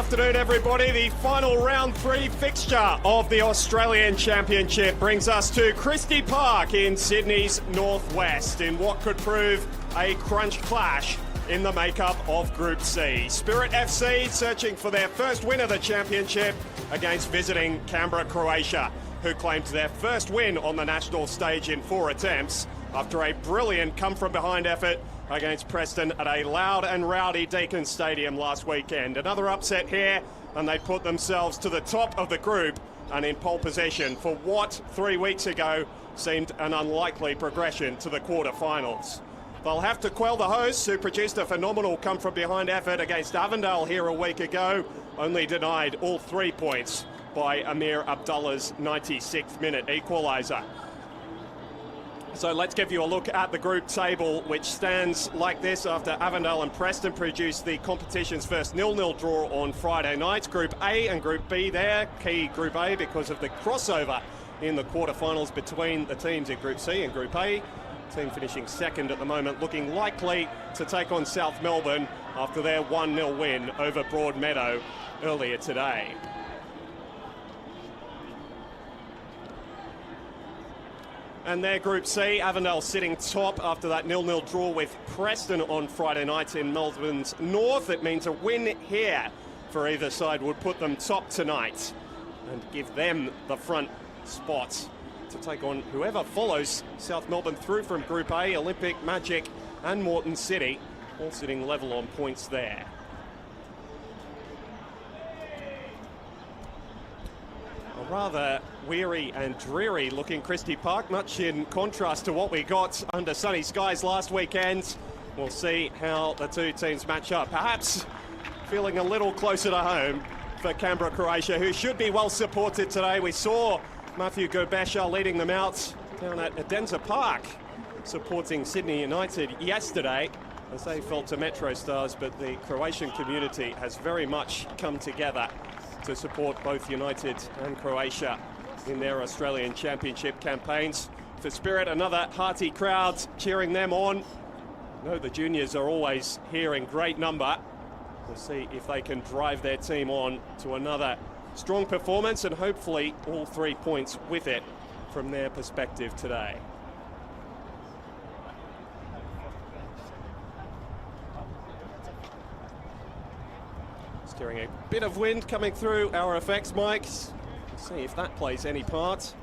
afternoon, everybody. The final round 3 fixture of the Australian Championship brings us to Christie Park in Sydney's northwest in what could prove a crunch clash in the makeup of Group C. Spirit FC searching for their first win of the championship against visiting Canberra, Croatia, who claimed their first win on the national stage in 4 attempts after a brilliant come-from-behind effort against Preston at a loud and rowdy Deakin Stadium last weekend. Another upset here, and they put themselves to the top of the group and in pole position for what 3 weeks ago seemed an unlikely progression to the quarterfinals. They'll have to quell the hosts, who produced a phenomenal come-from-behind effort against Avondale here a week ago, only denied all 3 points by Amir Abdullah's 96th minute equalizer. So let's give you a look at the group table, which stands like this after Avondale and Preston produced the competition's first 0-0 draw on Friday night. Group A and Group B there, key Group A because of the crossover in the quarterfinals between the teams in Group C and Group A. Team finishing second at the moment, looking likely to take on South Melbourne after their 1-0 win over Broadmeadow earlier today. And their Group C, Avondale sitting top after that 0-0 draw with Preston on Friday night in Melbourne's north. It means a win here for either side would put them top tonight and give them the front spot to take on whoever follows South Melbourne through from Group A. Olympic, Magic and Moreton City all sitting level on points there. A rather weary and dreary looking Christie Park, much in contrast to what we got under sunny skies last weekend. We'll see how the two teams match up. Perhaps feeling a little closer to home for Canberra, Croatia, who should be well supported today. We saw Matthew Gobesha leading them out down at Adenza Park, supporting Sydney United yesterday as they fell to Metro Stars, but the Croatian community has very much come together to support both United and Croatia in their Australian Championship campaigns. For Spirit, another hearty crowd cheering them on. No, the juniors are always here in great number. We'll see if they can drive their team on to another strong performance and hopefully all 3 points with it from their perspective today. Steering a bit of wind coming through our effects mics. See if that plays any part.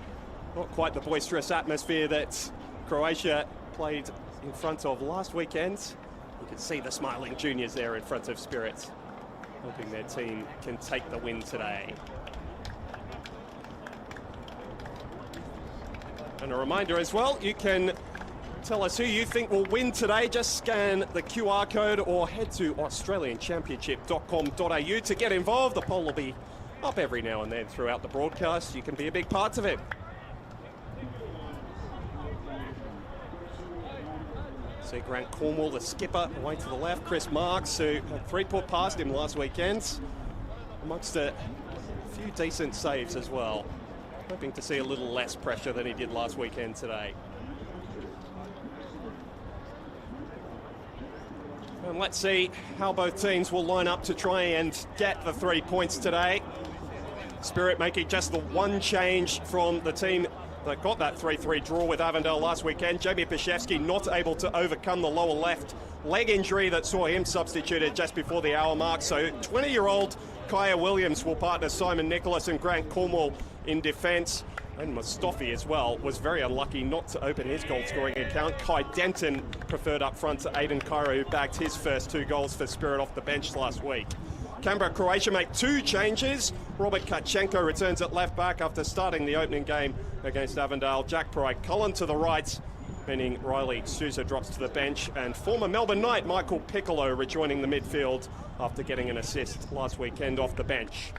Not quite the boisterous atmosphere that Croatia played in front of last weekend. You can see the smiling juniors there in front of Spirit, hoping their team can take the win today. And a reminder as well, you can tell us who you think will win today. Just scan the QR code or head to australianchampionship.com.au to get involved. The poll will be up every now and then throughout the broadcast. You can be a big part of it. See Grant Cornwall, the skipper, away to the left. Chris Marks, who had 3 put past him last weekend, amongst a few decent saves as well. Hoping to see a little less pressure than he did last weekend today. And let's see how both teams will line up to try and get the 3 points today. Spirit making just the one change from the team that got that 3-3 draw with Avondale last weekend. Jamie Paszewski not able to overcome the lower left leg injury that saw him substituted just before the hour mark. So 20-year-old Kaya Williams will partner Simon Nicholas and Grant Cornwall in defence. And Mustafi as well was very unlucky not to open his goal-scoring account. Kai Denton preferred up front to Aidan Cairo, who bagged his first 2 goals for Spirit off the bench last week. Canberra, Croatia make 2 changes. Robert Kachenko returns at left back after starting the opening game against Avondale. Jack Pryke-Cullen to the right, meaning Riley Souza drops to the bench. And former Melbourne Knight Michael Piccolo rejoining the midfield after getting an assist last weekend off the bench.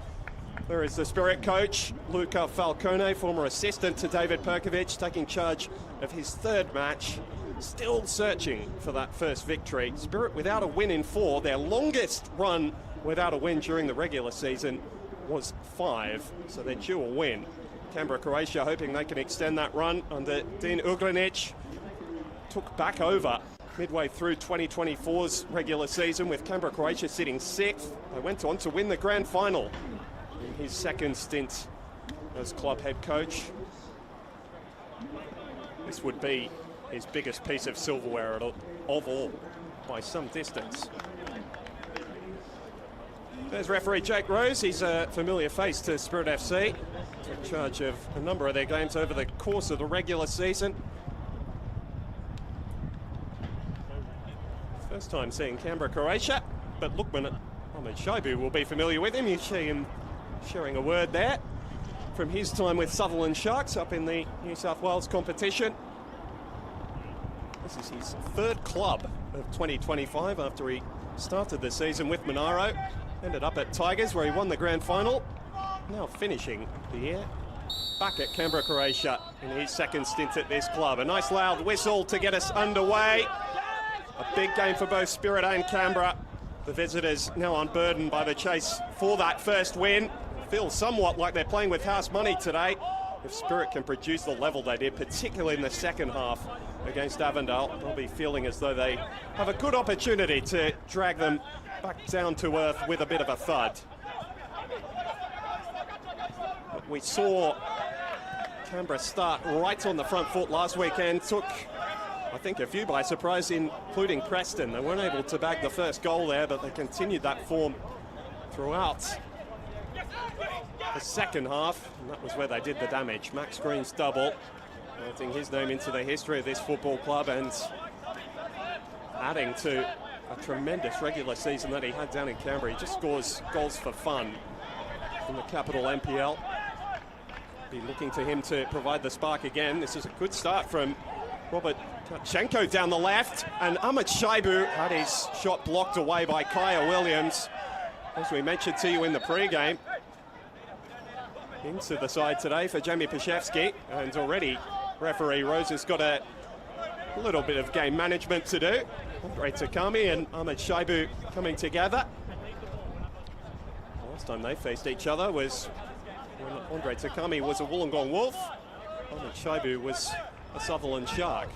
There is the Spirit coach, Luca Falcone, former assistant to David Perkovic, taking charge of his 3rd match. Still searching for that first victory. Spirit without a win in 4. Their longest run without a win during the regular season was 5, so they're due a win. Canberra, Croatia hoping they can extend that run under Dean Ugrinic. Took back over midway through 2024's regular season, with Canberra, Croatia sitting 6th. They went on to win the grand final in his second stint as club head coach. This would be his biggest piece of silverware of all, by some distance. There's referee Jake Rose. He's a familiar face to Spirit FC, in charge of a number of their games over the course of the regular season. First time seeing Canberra, Croatia, but Lukman Ahmed Shaibu will be familiar with him. You see him sharing a word there from his time with Sutherland Sharks up in the New South Wales competition. This is his third club of 2025 after he started the season with Monaro. Ended up at Tigers, where he won the grand final. Now finishing the year back at Canberra, Croatia in his second stint at this club. A nice loud whistle to get us underway. A big game for both Spirit and Canberra. The visitors now unburdened by the chase for that first win. Feels somewhat like they're playing with house money today. If Spirit can produce the level they did, particularly in the second half against Avondale, they'll be feeling as though they have a good opportunity to drag them back down to earth with a bit of a thud. But we saw Canberra start right on the front foot last weekend. Took, I think, a few by surprise, including Preston. They weren't able to bag the first goal there, but they continued that form throughout the second half, and that was where they did the damage. Max Green's double, adding his name into the history of this football club and adding to a tremendous regular season that he had down in Canberra. He just scores goals for fun in the capital NPL. Be looking to him to provide the spark again. This is a good start from Robert Tkachenko down the left, and Ahmed Shaibu had his shot blocked away by Kaya Williams. As we mentioned to you in the pre-game, into the side today for Jamie Paszewski, and already referee Rose has got a little bit of game management to do. Andre Takami and Ahmed Shaibu coming together. Last time they faced each other was when Andre Takami was a Wollongong Wolf. Ahmed Shaibu was a Sutherland Shark.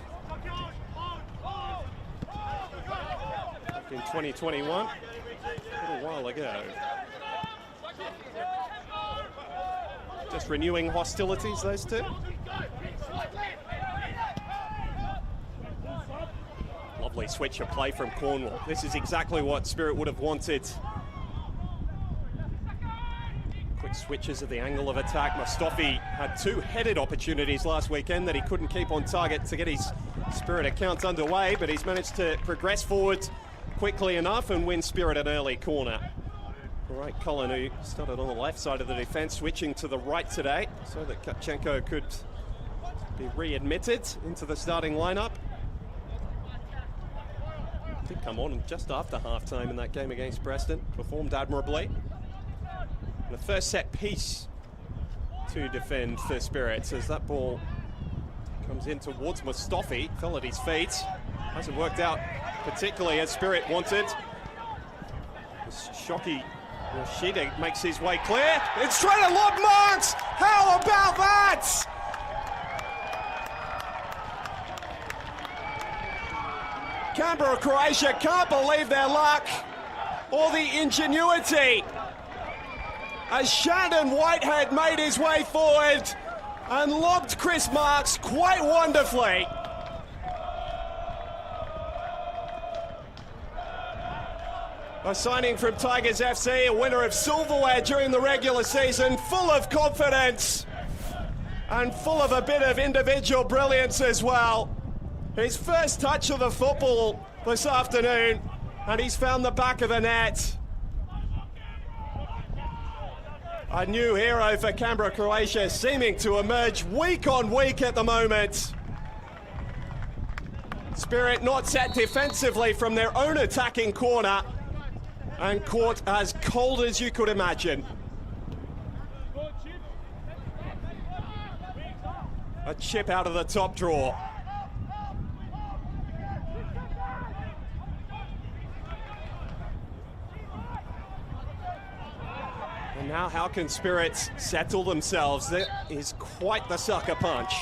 Back in 2021, a little while ago. Just renewing hostilities, those two. Lovely switch of play from Cornwall. This is exactly what Spirit would have wanted. Quick switches at the angle of attack. Mustafi had two headed opportunities last weekend that he couldn't keep on target to get his Spirit account underway, but he's managed to progress forward quickly enough and win Spirit an early corner. Right, Colin, who started on the left side of the defence, switching to the right today so that Tkachenko could be readmitted into the starting lineup. Did come on just after half-time in that game against Preston, performed admirably. And the first set piece to defend for Spirits as that ball comes in towards Mustafi, fell at his feet. Hasn't worked out particularly as Spirit wanted. Shockey Yoshida makes his way clear. It's straight at lob marks! How about that? Canberra, Croatia can't believe their luck or the ingenuity as Shandon Whitehead made his way forward and lobbed Chris Marks quite wonderfully. A signing from Tigers FC, a winner of silverware during the regular season, full of confidence and full of a bit of individual brilliance as well. His first touch of the football this afternoon, and he's found the back of the net. A new hero for Canberra, Croatia, seeming to emerge week on week at the moment. Spirit not set defensively from their own attacking corner, and caught as cold as you could imagine. A chip out of the top drawer. And now how can Spirits settle themselves? That is quite the sucker punch.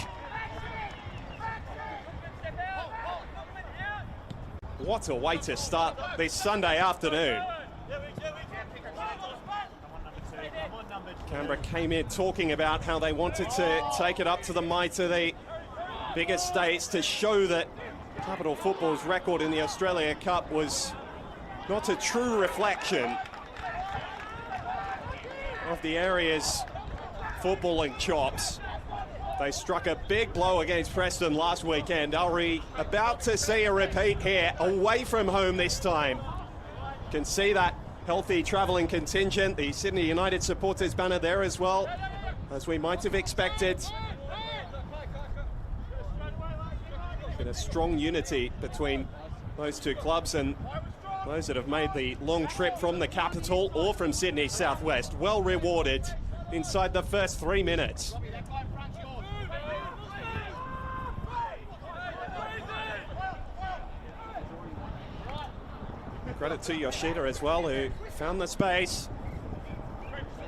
what a way to start this Sunday afternoon. Canberra came in talking about how they wanted to take it up to the mitre, the bigger states, to show that Capital Football's record in the Australia Cup was not a true reflection of the area's footballing chops. They struck a big blow against Preston last weekend. Are we about to see a repeat here, away from home this time? You can see that healthy travelling contingent, the Sydney United supporters banner there as well, as we might have expected. Been a strong unity between those two clubs and those that have made the long trip from the capital or from Sydney southwest. Well rewarded inside the first 3 minutes. Credit to Yoshida as well, who found the space.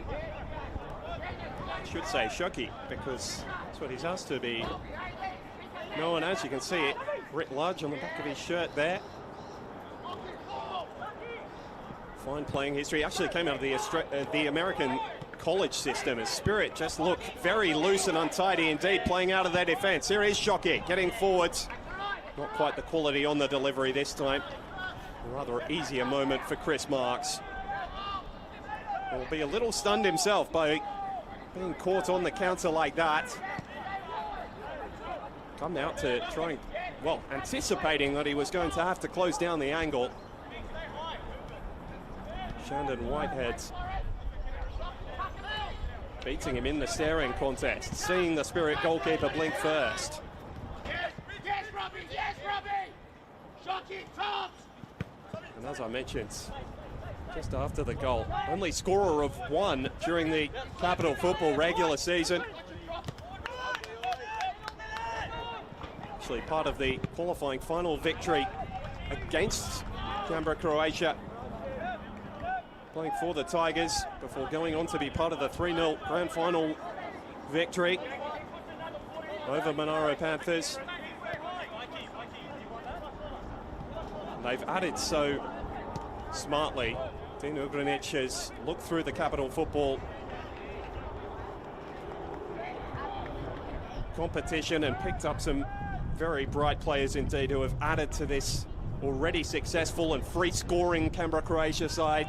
I should say Shoki, because that's what he's asked to be known as. You can see it writ large on the back of his shirt there. Fine playing history. Actually came out of the American college system. His Spirit just looked very loose and untidy indeed, playing out of their defence. Here is Shoki getting forwards. Not quite the quality on the delivery this time. A rather easier moment for Chris Marks. Will be a little stunned himself by being caught on the counter like that. Come out to try and, well, anticipating that he was going to have to close down the angle. Shandon Whitehead beating him in the staring contest, seeing the Spirit goalkeeper blink first. Yes, Robbie! Yes, Robbie! Shoki, tops! And as I mentioned, just after the goal, only scorer of one during the Capital Football regular season. Actually part of the qualifying final victory against Canberra, Croatia. Playing for the Tigers before going on to be part of the 3-0 grand final victory over Monaro Panthers. They've added so smartly. Dean Ugrinic has looked through the Capital Football competition and picked up some very bright players indeed who have added to this already successful and free-scoring Canberra Croatia side.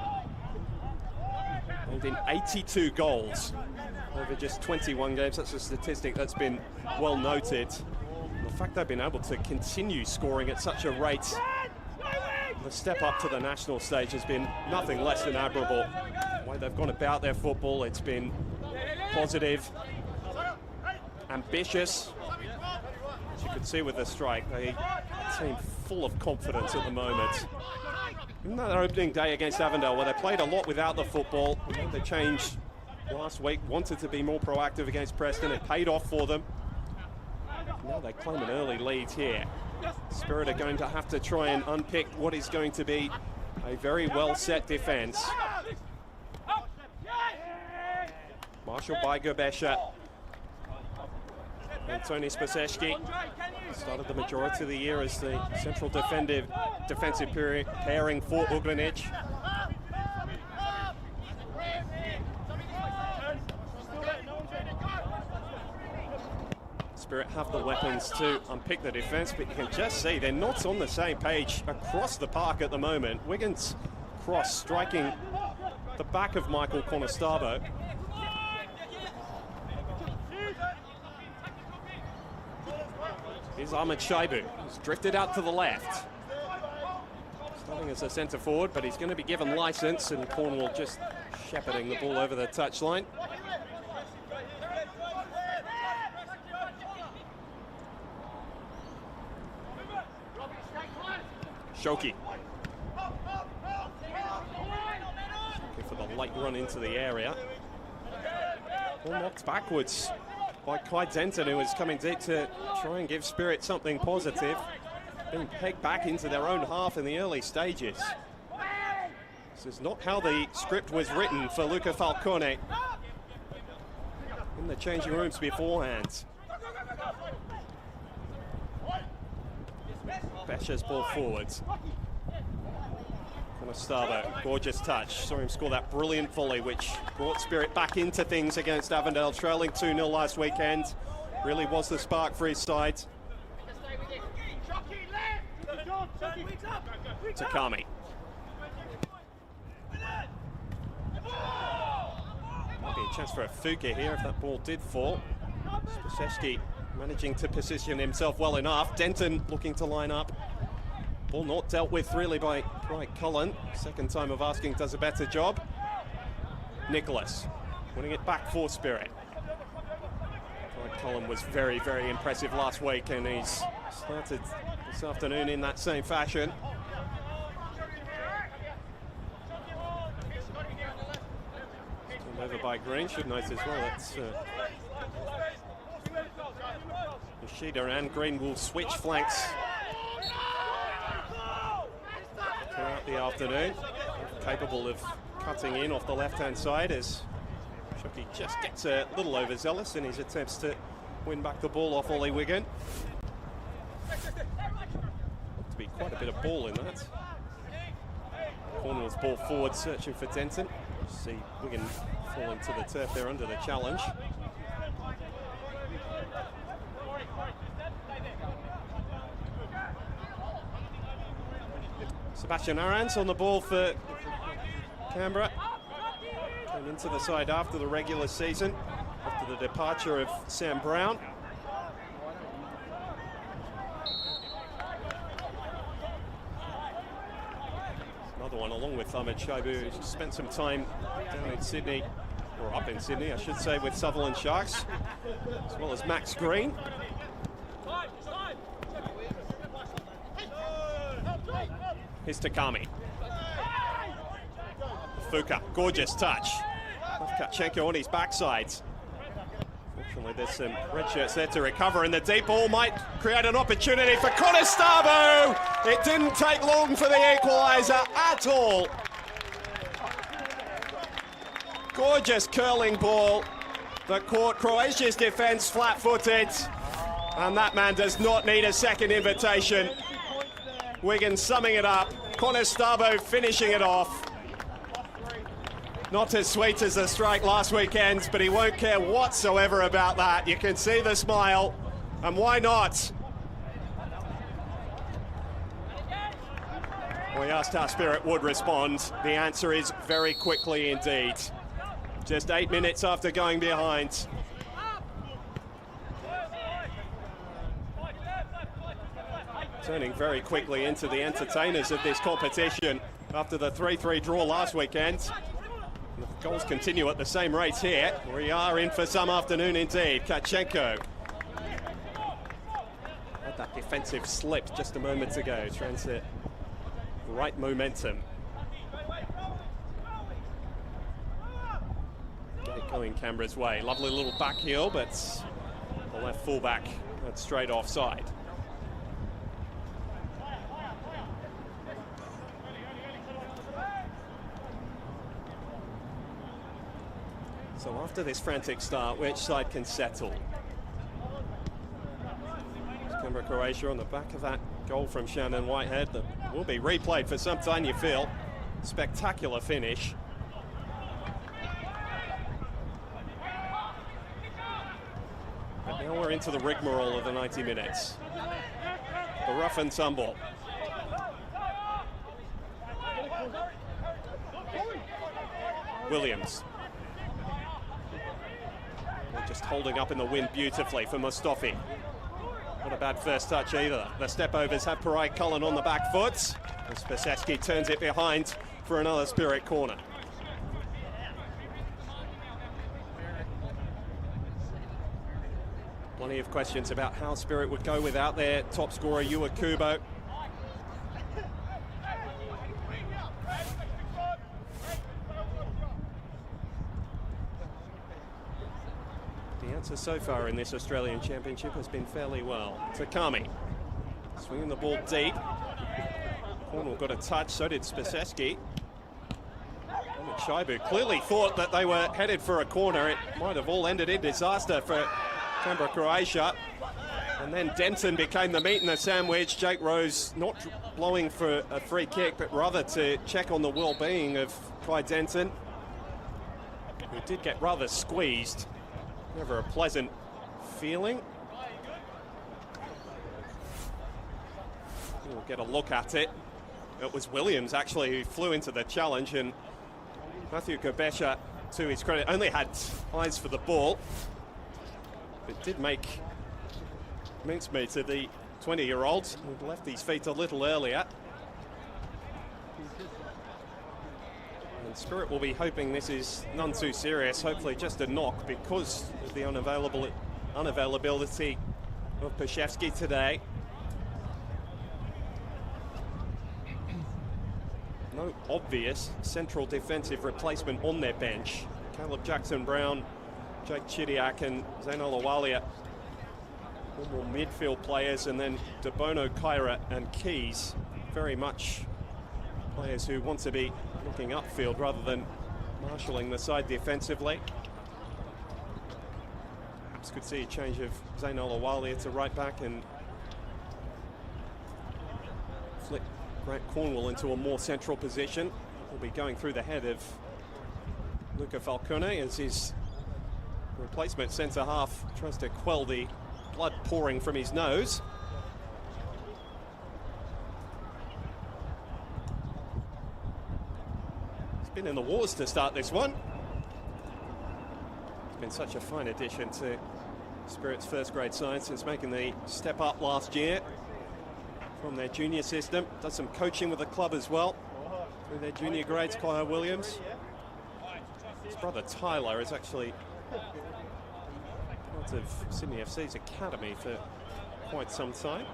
And in 82 goals over just 21 games. That's a statistic that's been well noted. And the fact they've been able to continue scoring at such a rate, the step up to the national stage has been nothing less than admirable. The way they've gone about their football, it's been positive, ambitious. As you can see with the strike, they seem full of confidence at the moment. In that opening day against Avondale, where they played a lot without the football, they changed last week, wanted to be more proactive against Preston. It paid off for them. Now they claim an early lead here. Spirit are going to have to try and unpick what is going to be a very well set defence. Marshall by Gerbesha. And Tony Spaseshki started the majority of the year as the central defensive pairing for Ugrinic. Spirit have the weapons to unpick the defence, but you can just see they're not on the same page across the park at the moment. Wiggins' cross striking the back of Michael Conestabo. Here's Ahmed Shaibu, who's drifted out to the left. Starting as a centre forward, but he's going to be given licence, and Cornwall just shepherding the ball over the touchline. Shoki. Looking for the late run into the area. Ball knocked backwards by Kai Denton, who was coming deep to try and give Spirit something positive. Being pegged back into their own half in the early stages. This is not how the script was written for Luca Falcone in the changing rooms beforehand. Besha's ball forwards. Stavo, gorgeous touch. Saw him score that brilliant volley, which brought Spirit back into things against Avondale, trailing 2-0 last weekend. Really was the spark for his side. Takami. Might be a chance for a Fuka here if that ball did fall. Spacewski managing to position himself well enough. Denton looking to line up. Ball not dealt with really by Bright Cullen. Second time of asking does a better job. Nicholas winning it back for Spirit. Bright Cullen was very, very impressive last week, and he's started this afternoon in that same fashion. Turned over by Green, should note as well. That's Yoshida and Green will switch flanks throughout the afternoon, capable of cutting in off the left-hand side as Shoki just gets a little overzealous in his attempts to win back the ball off Ollie Wigan. Looked to be quite a bit of ball in that. Cornwall's ball forward, searching for Denton. You see Wigan falling to the turf there under the challenge. Sebastian Arans on the ball for Canberra. Came into the side after the regular season, after the departure of Sam Brown. Another one along with Ahmed Shaibu, who spent some time down in Sydney, or up in Sydney, I should say, with Sutherland Sharks, as well as Max Green. Here's Takami. Fuka, gorgeous touch. Kachenko on his backside. Fortunately, there's some red shirts there to recover, and the deep ball might create an opportunity for Stavo. It didn't take long for the equaliser at all. Gorgeous curling ball that caught Croatia's defence flat-footed, and that man does not need a second invitation. Wigan summing it up. Stavo finishing it off. Not as sweet as the strike last weekend, but he won't care whatsoever about that. You can see the smile, and why not? We asked how Spirit would respond. The answer is very quickly indeed. Just 8 minutes after going behind. Turning very quickly into the entertainers of this competition after the 3-3 draw last weekend. And the goals continue at the same rate here. We are in for some afternoon indeed. Kachenko had that defensive slip just a moment ago, trying to right momentum. Get it going Canberra's way. Lovely little back heel, but the left fullback went straight offside. So after this frantic start, which side can settle? Canberra, Croatia on the back of that goal from Shannon Whitehead that will be replayed for some time, you feel. Spectacular finish. But now we're into the rigmarole of the 90 minutes. The rough and tumble. Williams. Just holding up in the wind beautifully for Mustafi. Not a bad first touch either. The step-overs have Bright Cullen on the back foot. And Spacewski turns it behind for another Spirit corner. Plenty of questions about how Spirit would go without their top scorer, Yua Kubo. The answer so far in this Australian Championship has been fairly well. Takami swinging the ball deep. Cornwall got a touch, so did Spacewski. Shaibu clearly thought that they were headed for a corner. It might have all ended in disaster for Canberra, Croatia. And then Denton became the meat in the sandwich. Jake Rose not blowing for a free kick, but rather to check on the well-being of Kai Denton, who did get rather squeezed. Never a pleasant feeling. We'll get a look at it. It was Williams actually who flew into the challenge, and Matthew Gobesha, to his credit, only had eyes for the ball. It did make mincemeat of the 20-year-old, who left his feet a little earlier. And Spirit will be hoping this is none too serious, hopefully just a knock, because of the unavailability of Paszewski today. No obvious central defensive replacement on their bench. Caleb Jackson-Brown, Jake Chidiak and Zain Olawalia, all more midfield players, and then Debono, Kyra and Keys, very much players who want to be looking upfield rather than marshalling the side defensively. Perhaps could see a change of Zain Olawalia to right back and flick Grant Cornwall into a more central position. Will be going through the head of Luca Falcone as his replacement centre-half tries to quell the blood pouring from his nose. He's been in the wars to start this one. It's been such a fine addition to Spirit's first grade side since making the step up last year from their junior system. Does some coaching with the club as well through their junior grades. Kyle Williams, his brother Tyler, is actually part of Sydney FC's academy for quite some time.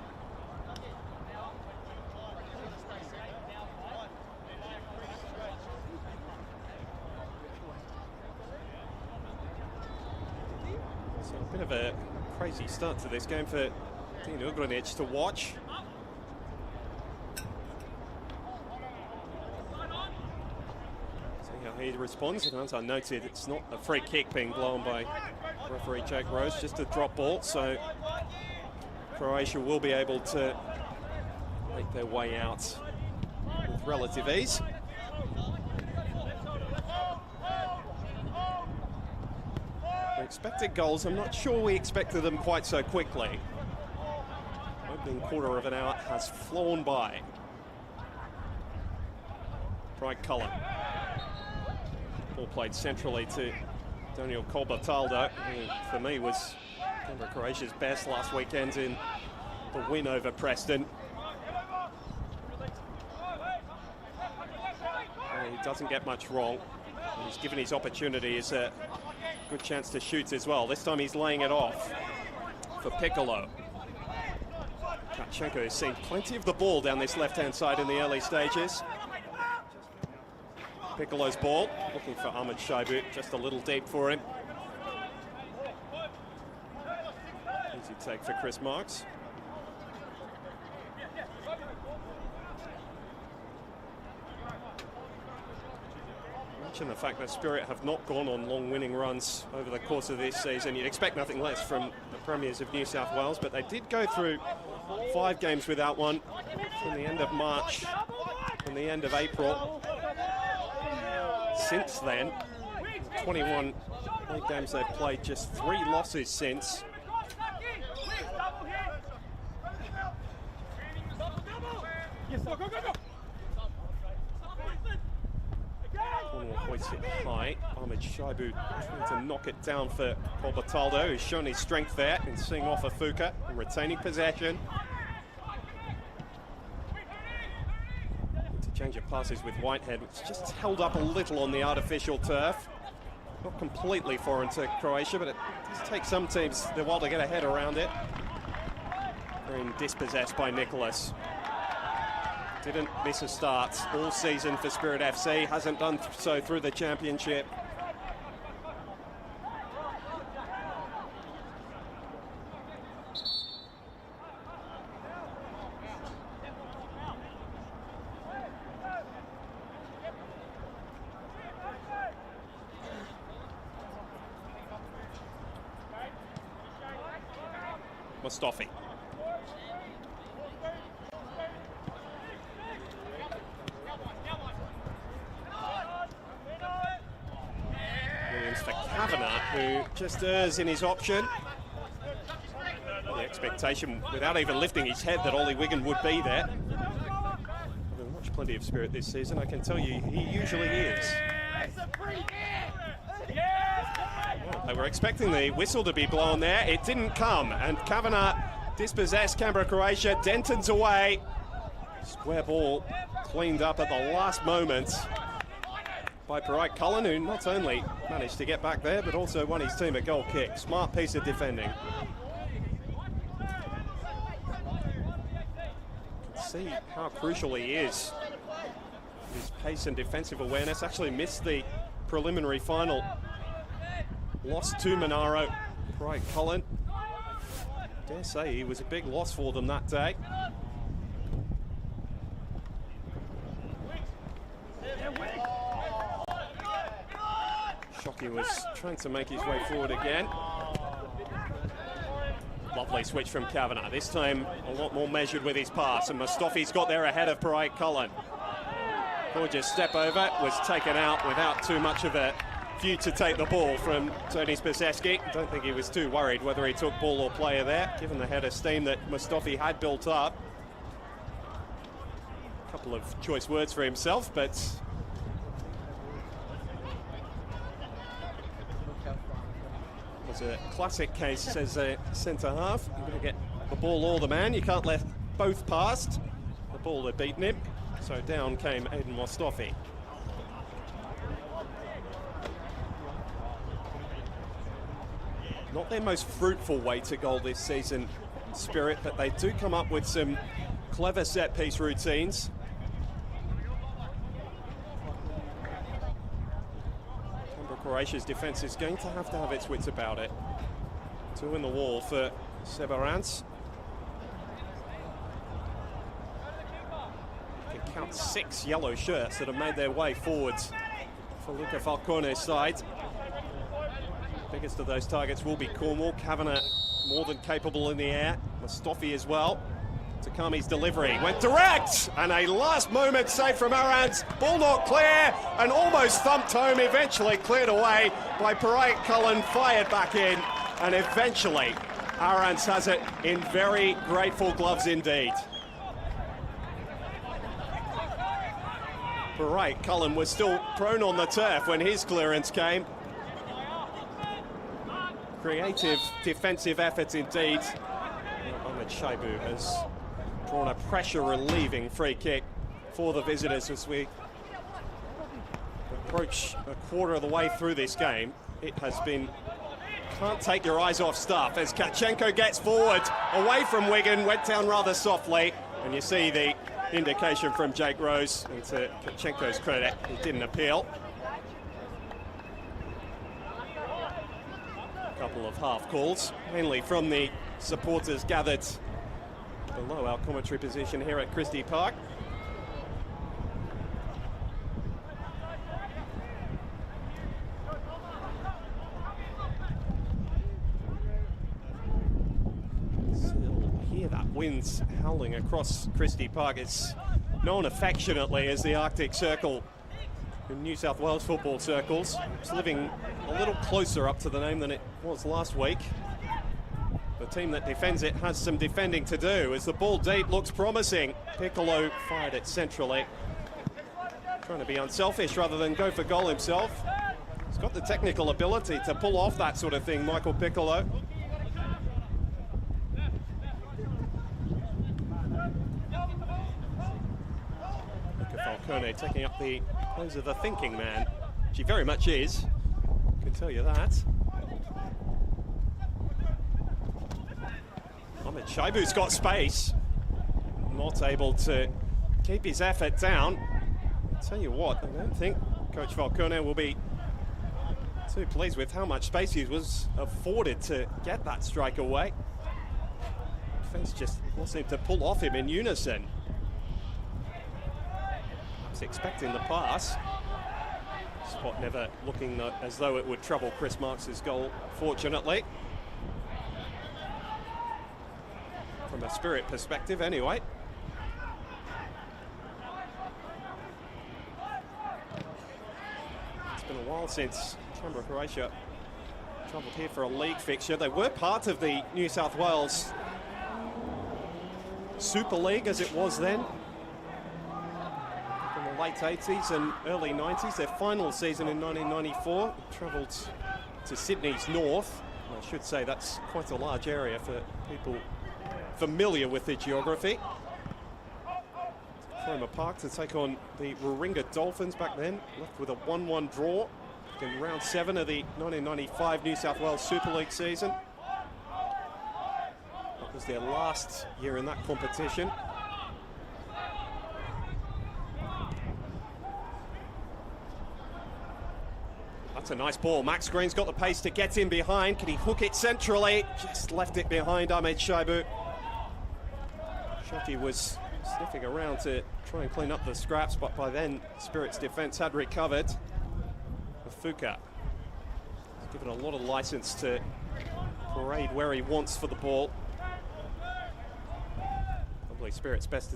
So a bit of a crazy start to this game for Dean Ugrinic to watch. He responds, and as I noted, it's not a free kick being blown by referee Jake Rose, just a drop ball, so Croatia will be able to make their way out with relative ease. We expected goals. I'm not sure we expected them quite so quickly. Opening quarter of an hour has flown by. Bright Cullen. Ball played centrally to Daniel Colbertaldo, who for me was Canberra Croatia's best last weekend in the win over Preston. And he doesn't get much wrong. He's given his opportunity, is a good chance to shoot as well. This time he's laying it off for Piccolo. Kachenko has seen plenty of the ball down this left-hand side in the early stages. Piccolo's ball, looking for Ahmed Shaibu, just a little deep for him. Easy take for Chris Marks. Mention the fact that Spirit have not gone on long winning runs over the course of this season. You'd expect nothing less from the Premiers of New South Wales, but they did go through 5 games without one from the end of March and the end of April. Since then, 21 league games they've played, just 3 losses since. Cornwall hoists it high. Ahmed Shaibu trying to knock it down for Colbertaldo, who's shown his strength there in seeing off Afuka and retaining possession. Change of passes with Whitehead, which just held up a little on the artificial turf. Not completely foreign to Croatia, but it does take some teams a while to get a head around it. Being dispossessed by Nicholas. Didn't miss a start all season for Spirit FC, hasn't done so through the championship. Mustafi. Williams for Kavanagh, who just errs in his option. The expectation, without even lifting his head, that Ollie Wigan would be there. Having watched plenty of spirit this season, I can tell you he usually is. Well, they were expecting the whistle to be blown there. It didn't come, and Kavanagh dispossessed Canberra, Croatia. Denton's away. Square ball cleaned up at the last moment by Parike Cullen, who not only managed to get back there, but also won his team a goal kick. Smart piece of defending. See how crucial he is. His pace and defensive awareness. Actually missed the preliminary final. Lost to Monaro. Parike Cullen. Dare say he was a big loss for them that day. Shockey was trying to make his way forward again. Lovely switch from Kavanagh. This time a lot more measured with his pass, and Mustafi's got there ahead of Parike Cullen. Gorgeous step over, was taken out without too much of a view to take the ball from Tony Spiseski. Don't think he was too worried whether he took ball or player there, given the head of steam that Mustafi had built up. A couple of choice words for himself, but was a classic case as a centre-half. You're going to get the ball or the man. You can't let both past. The ball had beaten him, so down came Aiden Mustafi. Not their most fruitful way to goal this season, Spirit, but they do come up with some clever set-piece routines. Croatia's defence is going to have its wits about it. Two in the wall for Severance. You can count 6 yellow shirts that have made their way forwards for Luca Falcone's side. Biggest of those targets will be Cornwall. Kavanagh more than capable in the air. Mustafi as well. Takami's delivery went direct, and a last moment save from Arans. Ball not clear, and almost thumped home, eventually cleared away by Parike Cullen, fired back in, and eventually Arans has it in very grateful gloves indeed. Parike Cullen was still prone on the turf when his clearance came. Creative defensive efforts indeed. Ahmed Shaibu has drawn a pressure-relieving free kick for the visitors as we approach a quarter of the way through this game. It has been, can't take your eyes off stuff as Kachenko gets forward, away from Wigan, went down rather softly, and you see the indication from Jake Rose, and to Kachenko's credit, he didn't appeal. A couple of half calls, mainly from the supporters gathered below our commentary position here at Christie Park. Still hear that wind's howling across Christie Park. It's known affectionately as the Arctic Circle in New South Wales football circles. It's living a little closer up to the name than it was last week. The team that defends it has some defending to do as the ball deep looks promising. Piccolo fired it centrally. Trying to be unselfish rather than go for goal himself. He's got the technical ability to pull off that sort of thing, Michael Piccolo. Luca Falcone taking up the pose of the thinking man. She very much is, I can tell you that. Ahmed Shaibu's got space, not able to keep his effort down. I'll tell you what, I don't think Coach Falcone will be too pleased with how much space he was afforded to get that strike away. Defense just seemed to pull off him in unison. Was expecting the pass. Spot never looking as though it would trouble Chris Marks' goal, fortunately. from a Spirit perspective anyway. It's been a while since Canberra, Croatia travelled here for a league fixture. They were part of the New South Wales Super League as it was then, in the late 80s and early 90s. Their final season in 1994, travelled to Sydney's north. I should say that's quite a large area for people familiar with the geography. Cromer Park to take on the Warringah Dolphins back then, left with a 1-1 draw in round 7 of the 1995 New South Wales Super League season. That was their last year in that competition. That's a nice ball. Max Green's got the pace to get in behind. Can he hook it centrally? Just left it behind Ahmed Shaibu. Shoki was sniffing around to try and clean up the scraps, but by then Spirit's defence had recovered. Fuka has given a lot of license to parade where he wants for the ball. Probably Spirit's best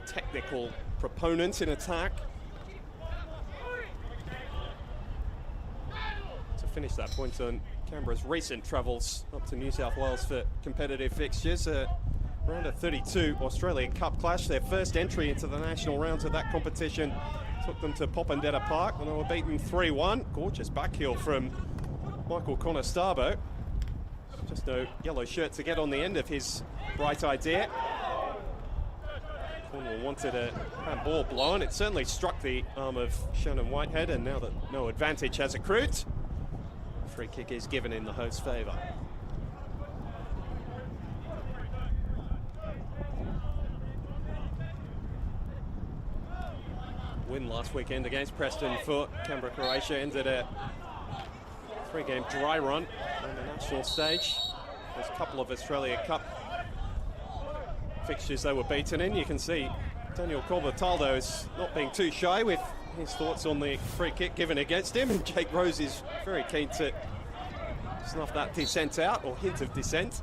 technical proponent in attack. To finish that point on Canberra's recent travels up to New South Wales for competitive fixtures. Round of 32 Australian Cup clash, their first entry into the national rounds of that competition took them to Popondetta Park and they were beaten 3-1. Gorgeous backheel from Michael Conestabile. Just no yellow shirt to get on the end of his bright idea. Cornwall wanted a handball blown. It certainly struck the arm of Shannon Whitehead, and now that no advantage has accrued, the free kick is given in the host's favour. Win last weekend against Preston for Canberra, Croatia ended a 3-game dry run on the national stage. There's a couple of Australia Cup fixtures they were beaten in. You can see Daniel Corbertaldo is not being too shy with his thoughts on the free kick given against him, and Jake Rose is very keen to snuff that dissent out, or hint of dissent.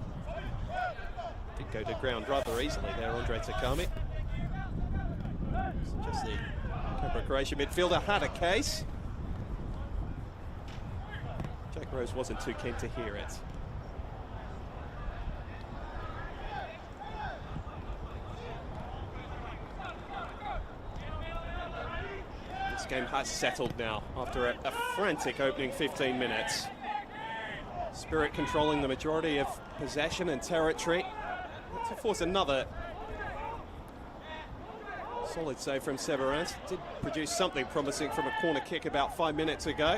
Did go to ground rather easily there, Andre Takami. Just the Canberra Croatia midfielder had a case. Jack Rose wasn't too keen to hear it. This game has settled now after a frantic opening 15 minutes. Spirit controlling the majority of possession and territory. To force another solid save from Severance. Did produce something promising from a corner kick about 5 minutes ago.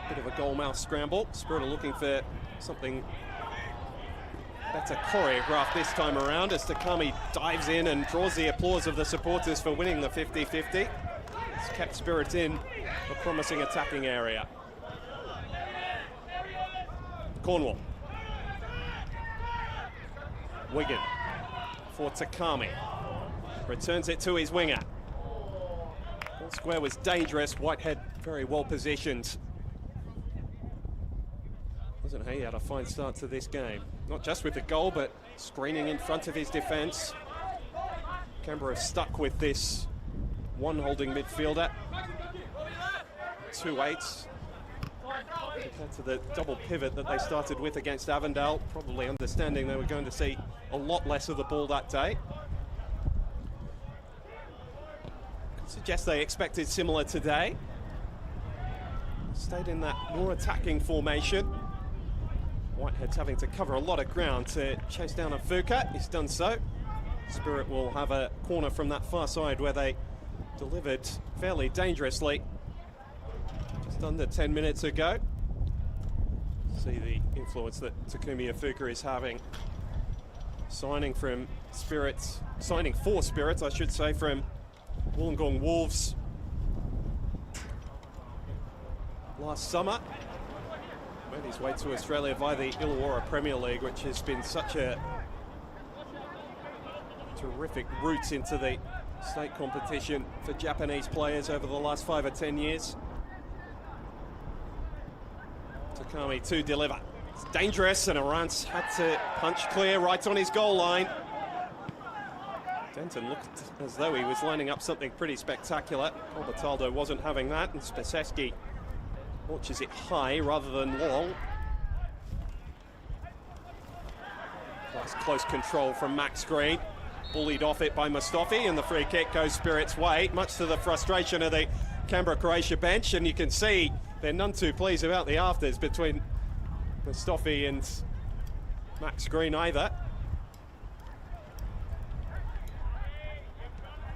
Bit of a goalmouth scramble. Spirit are looking for something better choreographed this time around as Takami dives in and draws the applause of the supporters for winning the 50-50. It's kept Spirit in a promising attacking area. Cornwall. Wigan for Takami. Returns it to his winger. Ball square was dangerous. Whitehead very well positioned. Wasn't he had a fine start to this game? Not just with the goal, but screening in front of his defence. Canberra stuck with this one holding midfielder. 2-8. Compared to the double pivot that they started with against Avondale, probably understanding they were going to see a lot less of the ball that day. Could suggest they expected similar today. Stayed in that more attacking formation. Whitehead's having to cover a lot of ground to chase down a Fuka. He's done so. Spirit will have a corner from that far side where they delivered fairly dangerously just under 10 minutes ago. See the influence that Takumi Afuka is having. Signing for Spirit, I should say, from Wollongong Wolves last summer. Made his way to Australia via the Illawarra Premier League, which has been such a terrific route into the state competition for Japanese players over the last 5 or 10 years. Takami to deliver. It's dangerous, and Arantz had to punch clear right on his goal line. Denton looked as though he was lining up something pretty spectacular. Corbataldo wasn't having that, and Spaceschi launches it high rather than long. Nice close control from Max Green. Bullied off it by Mustafi, and the free kick goes Spirit's way, much to the frustration of the Canberra Croatia bench, and you can see they're none too pleased about the afters between Mustafi and Max Green either.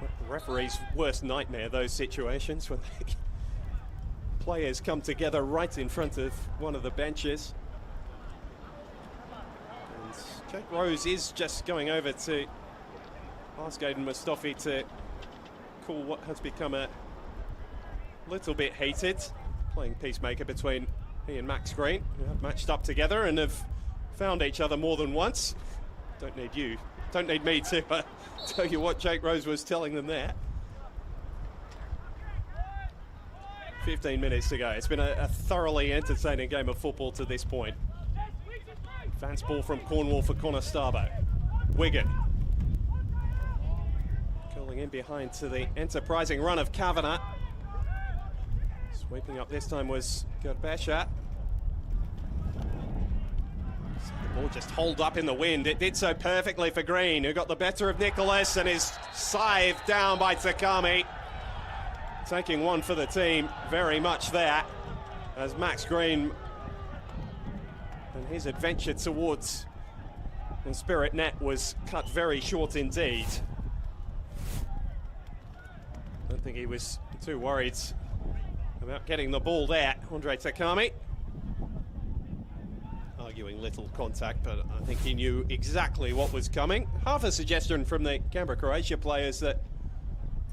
The referee's worst nightmare, those situations when the players come together right in front of one of the benches. And Jake Rose is just going over to ask Aiden Mustafi to call what has become a little bit heated, playing peacemaker between he and Max Green, who have matched up together and have found each other more than once. Don't need me to tell you what Jake Rose was telling them there. 15 minutes to go. It's been a thoroughly entertaining game of football to this point. Advance ball from Cornwall for Conestabo. Wigan curling in behind to the enterprising run of Kavanagh. Sweeping up this time was Gerbesha. The ball just holed up in the wind. It did so perfectly for Green, who got the better of Nicholas and is scythed down by Takami. Taking one for the team very much there, as Max Green and his adventure towards the Spirit net was cut very short indeed. I don't think he was too worried about getting the ball there. Andre Takami arguing little contact, but I think he knew exactly what was coming. Half a suggestion from the Canberra Croatia players that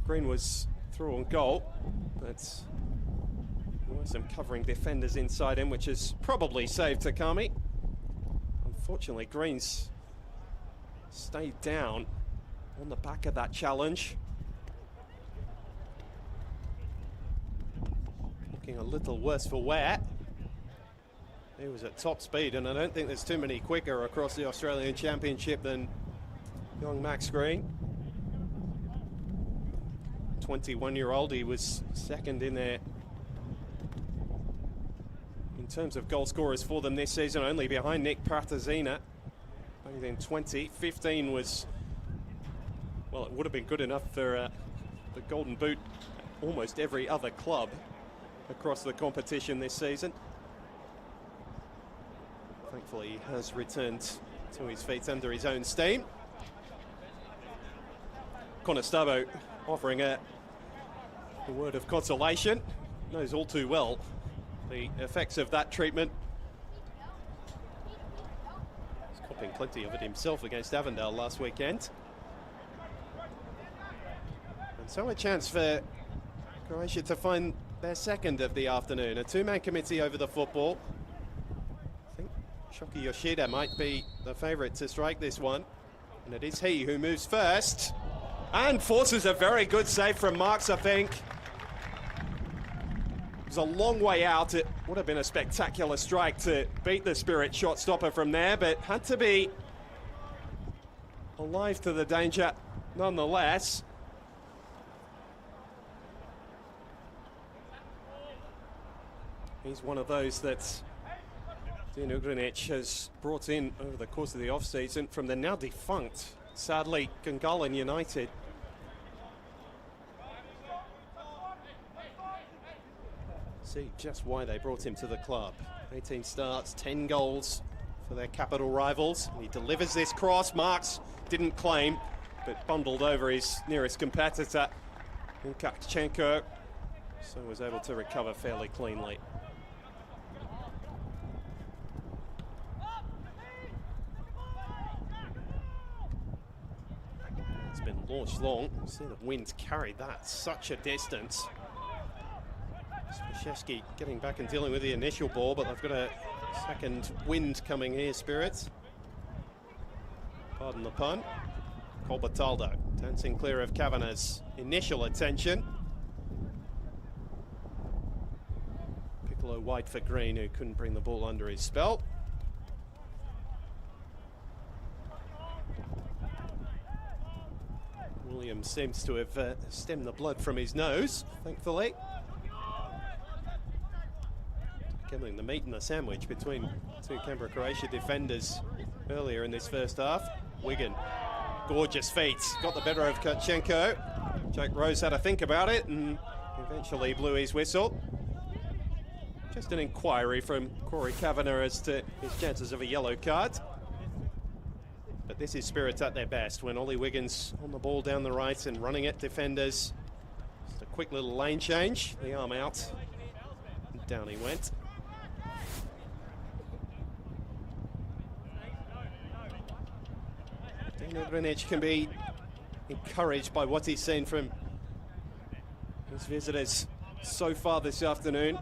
Green was through on goal, but there were some covering defenders inside him, which has probably saved Takami. Unfortunately, Green's stayed down on the back of that challenge. Looking a little worse for wear. He was at top speed, and I don't think there's too many quicker across the Australian Championship than young Max Green. 21-year-old, he was second in there in terms of goal scorers for them this season, only behind Nick Pratazina, back in 2015 was, well, it would have been good enough for the Golden Boot at almost every other club across the competition this season. Thankfully, he has returned to his feet under his own steam. Conestabo offering a word of consolation. Knows all too well the effects of that treatment. He's copping plenty of it himself against Avondale last weekend. And so a chance for Croatia to find their second of the afternoon. A two-man committee over the football. I think Shoki Yoshida might be the favourite to strike this one. And it is he who moves first. And forces a very good save from Marks, I think. It was a long way out. It would have been a spectacular strike to beat the Spirit shot stopper from there, but had to be alive to the danger nonetheless. He's one of those that Dejan Ugrinic has brought in over the course of the off-season from the now defunct, sadly, Gungahlin United. See just why they brought him to the club. 18 starts, 10 goals for their capital rivals. He delivers this cross. Marks didn't claim, but bundled over his nearest competitor, Kakchenko, so was able to recover fairly cleanly. It's been launched long. See the wind carry that such a distance. Spaceschi getting back and dealing with the initial ball, but they've got a second wind coming here, Spirits. Pardon the pun. Corbataldo dancing clear of Kavanagh's initial attention. Piccolo wide for Green, who couldn't bring the ball under his spell. Williams seems to have stemmed the blood from his nose, thankfully. Becoming the meat in the sandwich between two Canberra Croatia defenders earlier in this first half. Wigan, gorgeous feet, got the better of Kutchenko. Jake Rose had to think about it and eventually blew his whistle. Just an inquiry from Corey Kavanagh as to his chances of a yellow card. But this is Spirits at their best when Ollie Wiggins on the ball down the right and running at defenders. Just a quick little lane change, the arm out, and down he went. Drinic can be encouraged by what he's seen from his visitors so far this afternoon.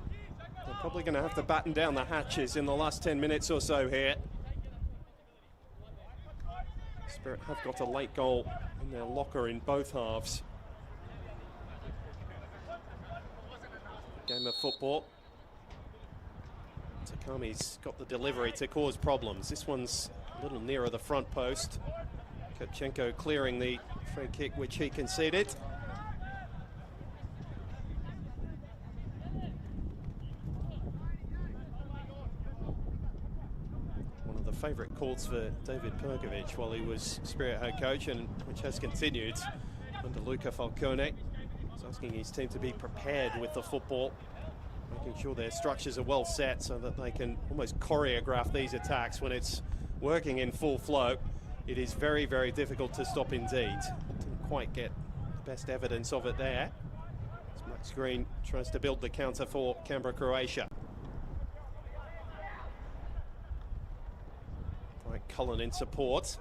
They're probably going to have to batten down the hatches in the last 10 minutes or so here. Spirit have got a late goal in their locker in both halves. Game of football. Takami's got the delivery to cause problems. This one's a little nearer the front post. Kutchenko clearing the free kick which he conceded. One of the favourite calls for David Perkovic while he was Spirit head coach, and which has continued under Luca Falcone. He's asking his team to be prepared with the football, making sure their structures are well set so that they can almost choreograph these attacks when it's working in full flow. It is very, very difficult to stop indeed. Didn't quite get the best evidence of it there. As Max Green tries to build the counter for Canberra, Croatia. Right, Cullen in support.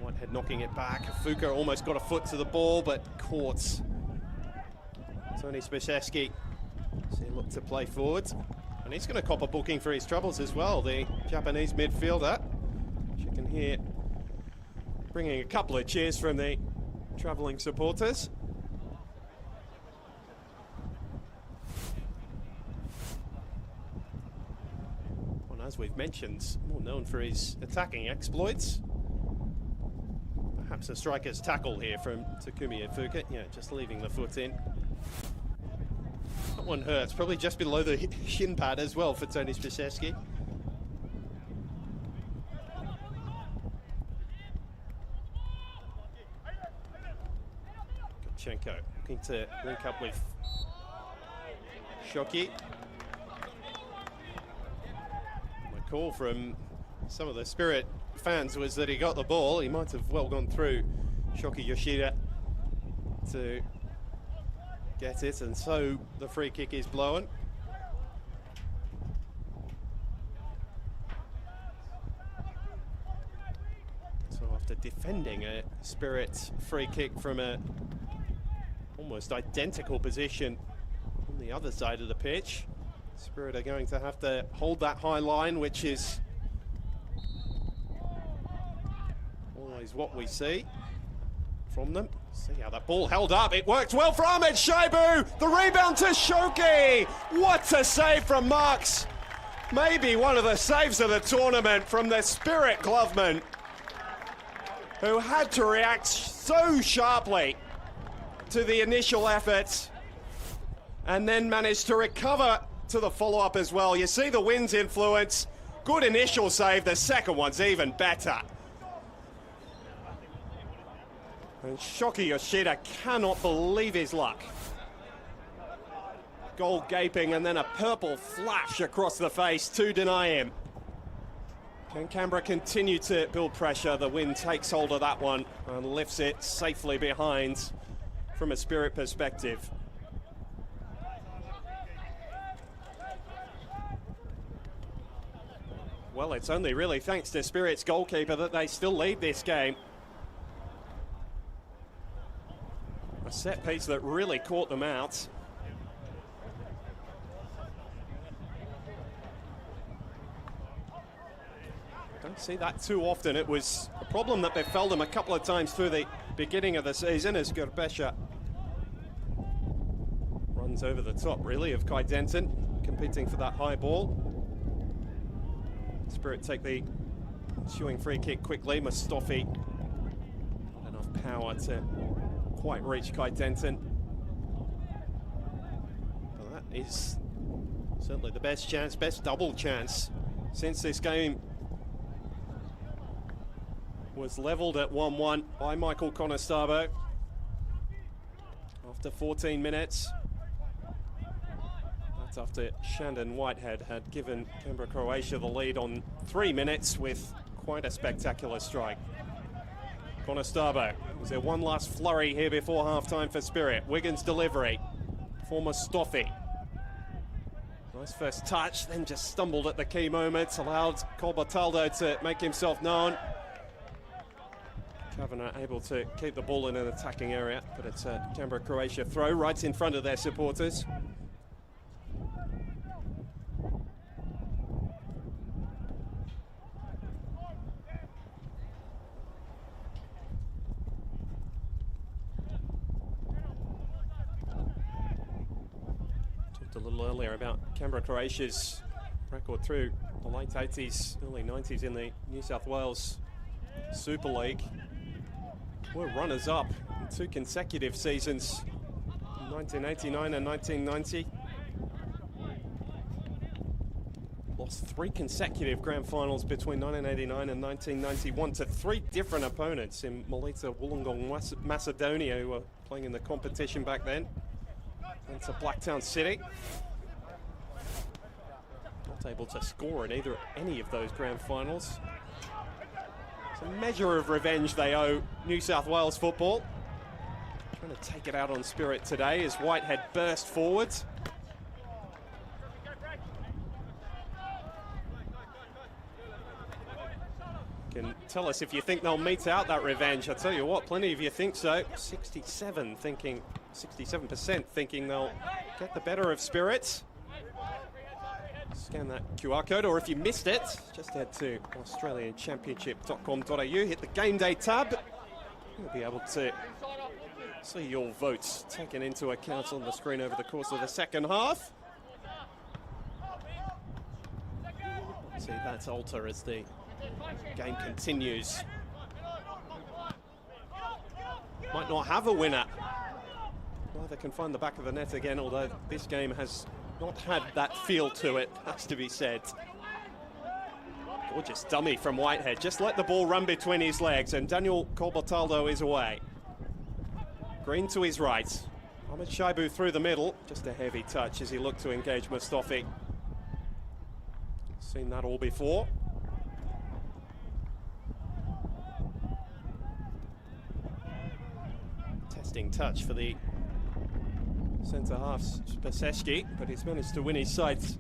Whitehead knocking it back. Fuka almost got a foot to the ball, but caught. Tony Spiczeski. So he looked to play forward. And he's going to cop a booking for his troubles as well, the Japanese midfielder. Which you can hear bringing a couple of cheers from the travelling supporters. Well, as we've mentioned, more known for his attacking exploits. Perhaps a striker's tackle here from Takumi Ifuka. Yeah, just leaving the foot in. That one hurts, probably just below the shin pad as well for Tony Spiczeski. Kutchenko looking to link up with Shoki. The call from some of the Spirit fans was that he got the ball. He might have well gone through Shoki Yoshida to get it, and so the free kick is blown. So after defending a Spirit free kick from a almost identical position on the other side of the pitch, Spirit are going to have to hold that high line, which is always what we see from them. See how that ball held up. It worked well for Ahmed Shaibu. The rebound to Shoki. What a save from Marks. Maybe one of the saves of the tournament from the Spirit gloveman, who had to react so sharply to the initial effort and then managed to recover to the follow-up as well. You see the wind's influence. Good initial save. The second one's even better. And Shoki Yoshida cannot believe his luck. Goal gaping and then a purple flash across the face to deny him. Can Canberra continue to build pressure? The wind takes hold of that one and lifts it safely behind from a Spirit perspective. Well, it's only really thanks to Spirit's goalkeeper that they still lead this game. A set piece that really caught them out. Don't see that too often. It was a problem that befell them a couple of times through the beginning of the season as Gerbesha runs over the top, really, of Kai Denton, competing for that high ball. Spirit take the Ensuing free kick quickly. Mustafi. Not enough power to quite reach Kai Denton. But that is certainly the best chance, best double chance since this game was levelled at 1-1 by Michael Conestabile after 14 minutes. That's after Shandon Whitehead had given Canberra, Croatia the lead on 3 minutes with quite a spectacular strike. Conestabile, was there one last flurry here before half-time for Spirit? Wigan's delivery for Mustafi. Nice first touch, then just stumbled at the key moments, allowed Colbertaldo to make himself known. Kavanagh able to keep the ball in an attacking area, but it's a Canberra, Croatia throw right in front of their supporters. A little earlier about Canberra, Croatia's record through the late 80s, early 90s in the New South Wales Super League. Were runners-up in 2 consecutive seasons, 1989 and 1990. Lost 3 consecutive grand finals between 1989 and 1991 to 3 different opponents in Melita, Wollongong, Macedonia, who were playing in the competition back then. And to Blacktown City. Not able to score in any of those grand finals. It's a measure of revenge they owe New South Wales football. Trying to take it out on Spirit today as Whitehead burst forwards. Can tell us if you think they'll mete out that revenge. I tell you what, plenty of you think so. 67% thinking they'll get the better of Spirit. Scan that QR code, or if you missed it, just head to australianchampionship.com.au, hit the game day tab. You'll be able to see your votes taken into account on the screen over the course of the second half. See that alter as the game continues. Might not have a winner. Neither can find the back of the net again, although this game has not had that feel to it, has to be said. Gorgeous dummy from Whitehead. Just let the ball run between his legs, and Daniel Colbertaldo is away. Green to his right. Ahmed Shaibu through the middle. Just a heavy touch as he looked to engage Mustafi. Seen that all before. Testing touch for the centre-half Spaseski, but he's managed to win his sights.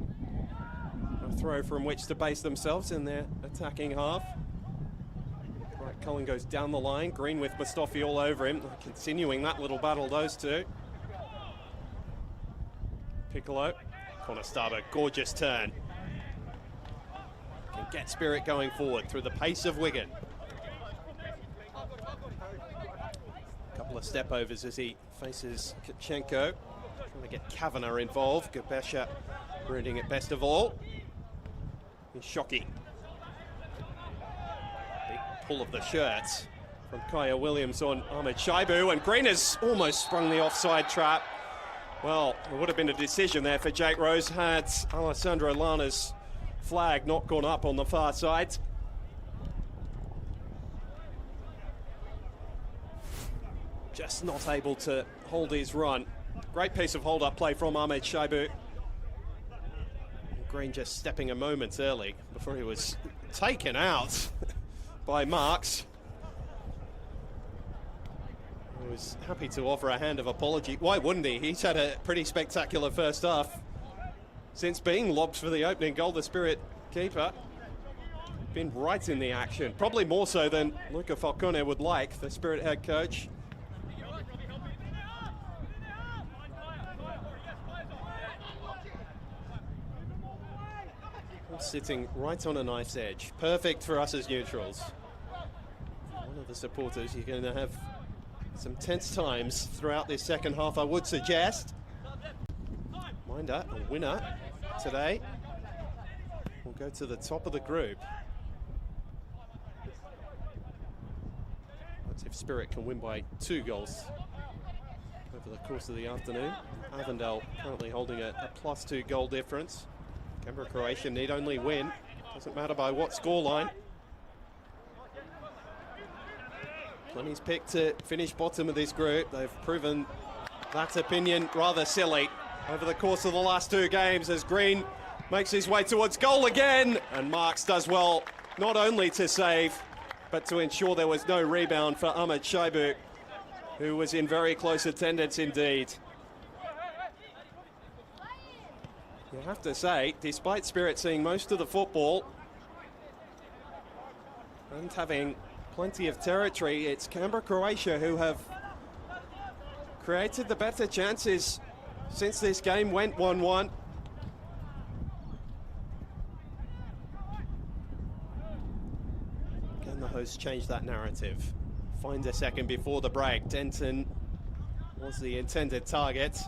A throw from which to base themselves in their attacking half. Right, Cullen goes down the line. Green with Mustafi all over him. Continuing that little battle, those two. Piccolo. Conestabile, gorgeous turn. Can get Spirit going forward through the pace of Wigan. Couple of step overs as he faces Kachenko. Trying to get Kavanagh involved. Gabesha brooding at best of all. And Shockey. Big pull of the shirt from Kaya Williams on Ahmed Shaibu, and Green has almost sprung the offside trap. Well, it would have been a decision there for Jake Rose had Alessandro Lana's flag not gone up on the far side. Just not able to hold his run. Great piece of hold-up play from Ahmed Shaibu. Green just stepping a moment early before he was taken out by Marks. He was happy to offer a hand of apology. Why wouldn't he? He's had a pretty spectacular first half. Since being lobbed for the opening goal, the Spirit keeper been right in the action. Probably more so than Luca Falcone would like, the Spirit head coach. Sitting right on a knife's edge. Perfect for us as neutrals. One of the supporters, you're going to have some tense times throughout this second half, I would suggest. Minder, a winner today, will go to the top of the group. That's if Spirit can win by 2 goals over the course of the afternoon. Avondale currently holding a +2 goal difference. Canberra, Croatia need only win. Doesn't matter by what scoreline. Plenty's picked to finish bottom of this group. They've proven that opinion rather silly over the course of the last 2 games as Green makes his way towards goal again. And Marks does well not only to save, but to ensure there was no rebound for Ahmed Shaibuk, who was in very close attendance indeed. You have to say, despite Spirit seeing most of the football and having plenty of territory, it's Canberra, Croatia who have created the better chances since this game went 1-1. Can the hosts change that narrative? Find a second before the break. Denton was the intended target.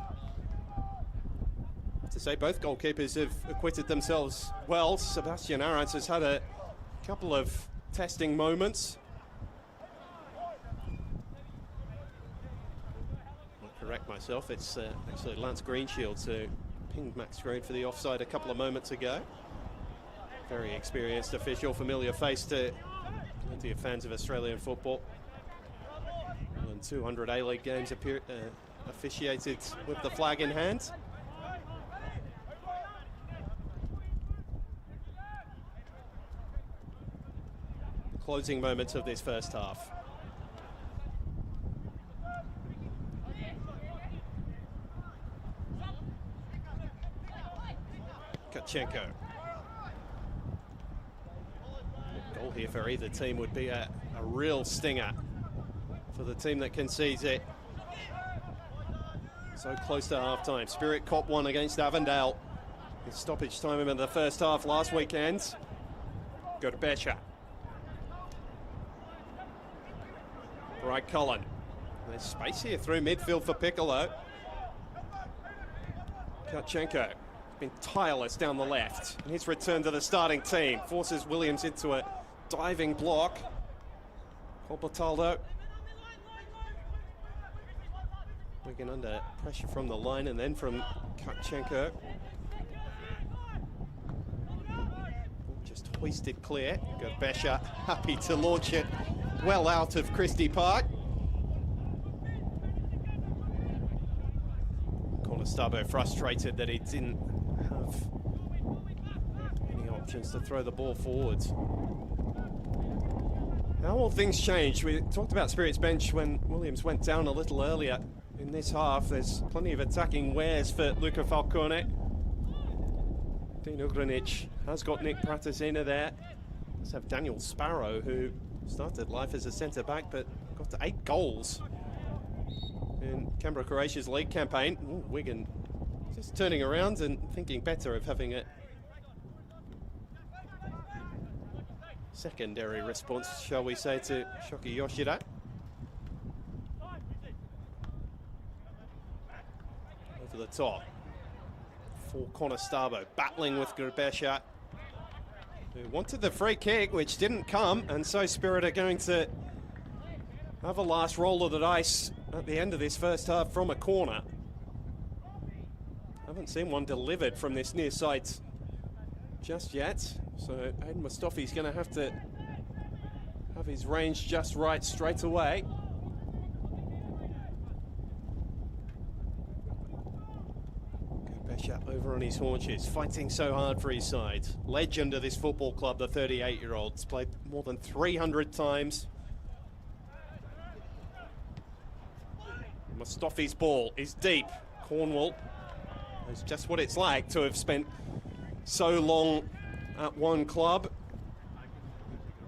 To say both goalkeepers have acquitted themselves well. Sebastian Arantz has had a couple of testing moments. I'll correct myself, it's actually Lance Greenshields who pinged Max Green for the offside a couple of moments ago. Very experienced official, familiar face to plenty of fans of Australian football. More than 200 A-League games officiated with the flag in hand. Closing moments of this first half. Kachenko. A goal here for either team would be a real stinger for the team that concedes it. So close to half-time. Spirit cop one against Avondale in stoppage time in the first half last weekend. Go to Becher. Right, Cullen. There's space here through midfield for Piccolo. Kachenko been tireless down the left. And his return to the starting team forces Williams into a diving block. Corbataldo. Wigan under pressure from the line and then from Kachenko. Just hoisted clear. Becher happy to launch it well out of Christie Park. Stabo frustrated that he didn't have any options to throw the ball forwards. How will things change? We talked about Spirit's bench when Williams went down a little earlier in this half. There's plenty of attacking wares for Luca Falcone. Dean Ugranic has got Nick Pratasina there. Let's have Daniel Sparrow, who started life as a centre-back but got to 8 goals in Canberra, Croatia's league campaign. Ooh, Wigan just turning around and thinking better of having a secondary response, shall we say, to Shoki Yoshida. Over the top for Conestabo, battling with Gerbesha, who wanted the free kick, which didn't come, and so Spirit are going to have a last roll of the dice at the end of this first half from a corner. Haven't seen one delivered from this near side just yet, so Aiden Mustafi's going to have his range just right straight away. Gerbesha over on his haunches, fighting so hard for his side. Legend of this football club, the 38-year-old. He's played more than 300 times. Mustafi's ball is deep. Cornwall knows just what it's like to have spent so long at one club.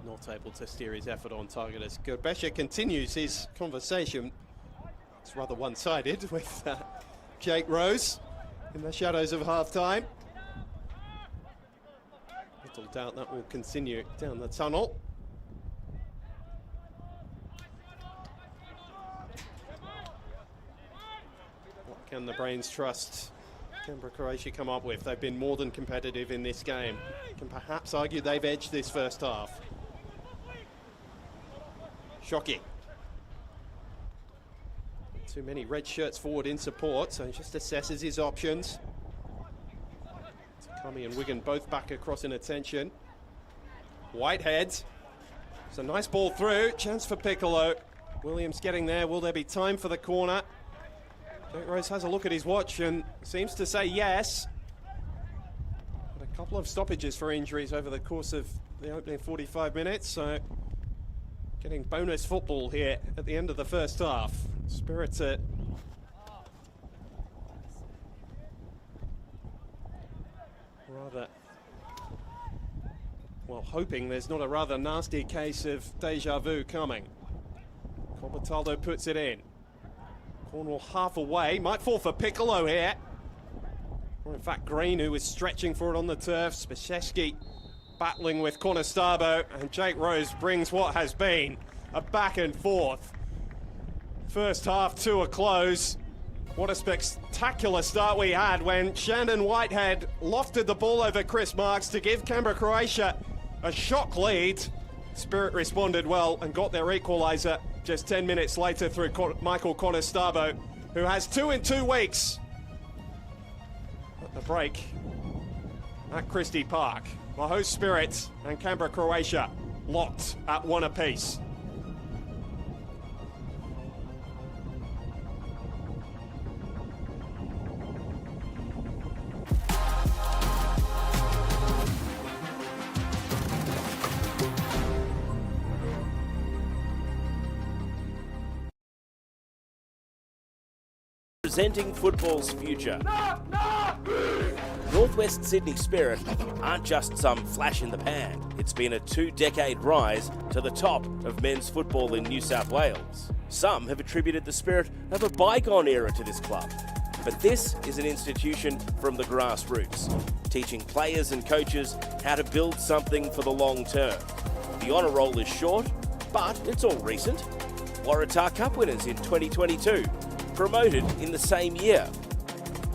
Not able to steer his effort on target as Gerbesha continues his conversation. It's rather one-sided with Jake Rose in the shadows of half-time. Little doubt that will continue down the tunnel. Can the brains trust Canberra, Croatia come up with? They've been more than competitive in this game. Can perhaps argue they've edged this first half. Shoki. Too many red shirts forward in support, so he just assesses his options. Cummie and Wigan both back across in attention. Whitehead. It's a nice ball through. Chance for Piccolo. Williams getting there. Will there be time for the corner? Jake Rose has a look at his watch and seems to say yes. But a couple of stoppages for injuries over the course of the opening 45 minutes, so getting bonus football here at the end of the first half. Spirit rather, well, hoping there's not a rather nasty case of deja vu coming. Corbataldo puts it in. Cornwall half away, might fall for Piccolo here. Or in fact Green, who was stretching for it on the turf. Spashevsky battling with Conestabbo, and Jake Rose brings what has been a back and forth first half to a close. What a spectacular start we had when Shandon Whitehead lofted the ball over Chris Marks to give Canberra, Croatia a shock lead. Spirit responded well and got their equaliser just 10 minutes later through Michael Conestabbo, who has 2 in 2 weeks. At the break at Christie Park, the host Spirit and Canberra, Croatia locked at 1 apiece. Presenting football's future. Northwest Sydney Spirit aren't just some flash in the pan. It's been a 2-decade rise to the top of men's football in New South Wales. Some have attributed the spirit of a bygone era to this club. But this is an institution from the grassroots, teaching players and coaches how to build something for the long term. The honour roll is short, but it's all recent. Waratah Cup winners in 2022. Promoted in the same year.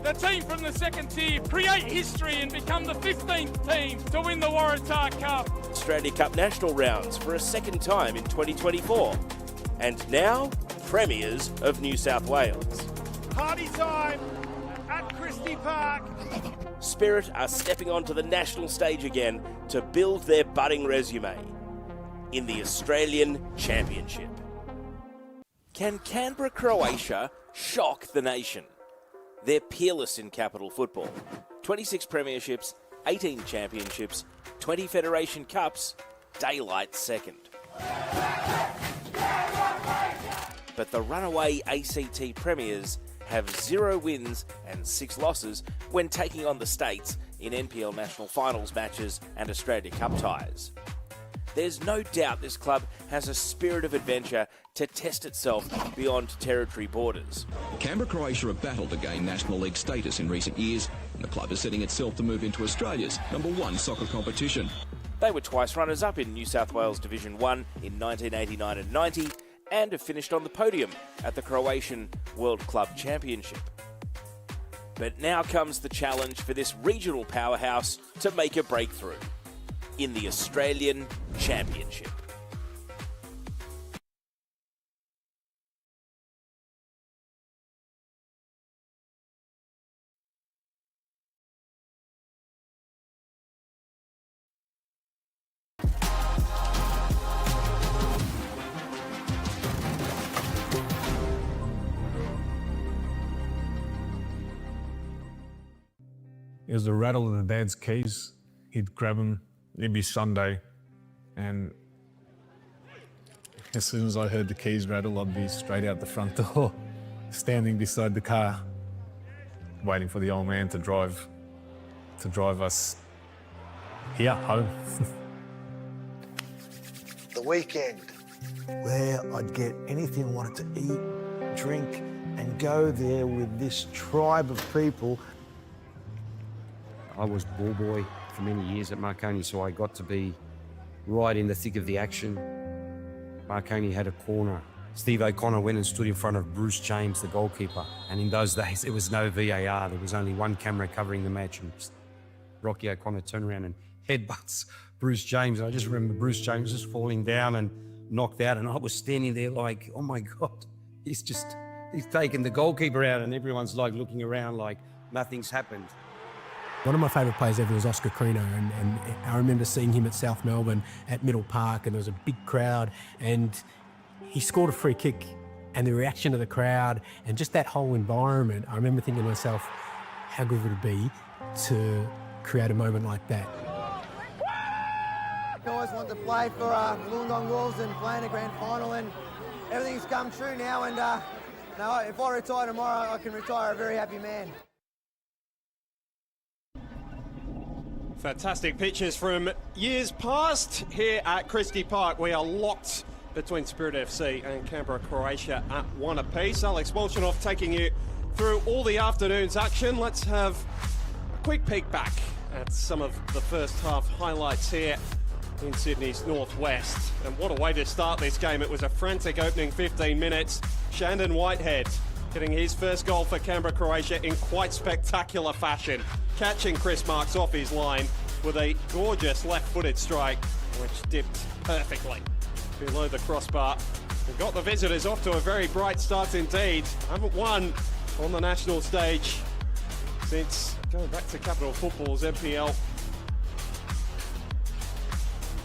The team from the second tier create history and become the 15th team to win the Waratah Cup. Australia Cup national rounds for a second time in 2024. And now, premiers of New South Wales. Party time at Christie Park. Spirit are stepping onto the national stage again to build their budding resume in the Australian Championship. Can Canberra, Croatia shock the nation? They're peerless in capital football. 26 premierships, 18 championships, 20 Federation Cups, daylight second. But the runaway ACT premiers have 0 wins and 6 losses when taking on the States in NPL national finals matches and Australia Cup ties. There's no doubt this club has a spirit of adventure to test itself beyond territory borders. Canberra, Croatia have battled to gain National League status in recent years, and the club is setting itself to move into Australia's #1 soccer competition. They were twice runners-up in New South Wales Division 1 in 1989 and 90, and have finished on the podium at the Croatian World Club Championship. But now comes the challenge for this regional powerhouse to make a breakthrough in the Australian Championship. It was the rattle of the dad's keys. He'd grab them, it'd be Sunday, and as soon as I heard the keys rattle, I'd be straight out the front door, standing beside the car, waiting for the old man to drive us here, home. The weekend, where I'd get anything I wanted to eat, drink, and go there with this tribe of people. I was ball boy for many years at Marconi, so I got to be right in the thick of the action. Marconi had a corner. Steve O'Connor went and stood in front of Bruce James, the goalkeeper. And in those days, there was no VAR. There was only one camera covering the match. And Rocky O'Connor turned around and headbutts Bruce James. And I just remember Bruce James just falling down and knocked out. And I was standing there like, oh my God, he's he's taken the goalkeeper out, and everyone's like looking around like nothing's happened. One of my favourite players ever was Oscar Crino, and I remember seeing him at South Melbourne at Middle Park, and there was a big crowd, and he scored a free kick, and the reaction of the crowd and just that whole environment, I remember thinking to myself, how good would it be to create a moment like that? I always wanted to play for Wollongong Wolves and play in a grand final, and everything's come true now, and if I retire tomorrow, I can retire a very happy man. Fantastic pictures from years past here at Christie Park. We are locked between Spirit FC and Canberra, Croatia at 1 apiece. Alex Bolshunov taking you through all the afternoon's action. Let's have a quick peek back at some of the first half highlights here in Sydney's northwest. And what a way to start this game. It was a frantic opening 15 minutes. Shandon Whitehead getting his first goal for Canberra, Croatia in quite spectacular fashion, catching Chris Marks off his line with a gorgeous left-footed strike, which dipped perfectly below the crossbar. We've got the visitors off to a very bright start indeed. Haven't won on the national stage since going back to Capital Football's NPL.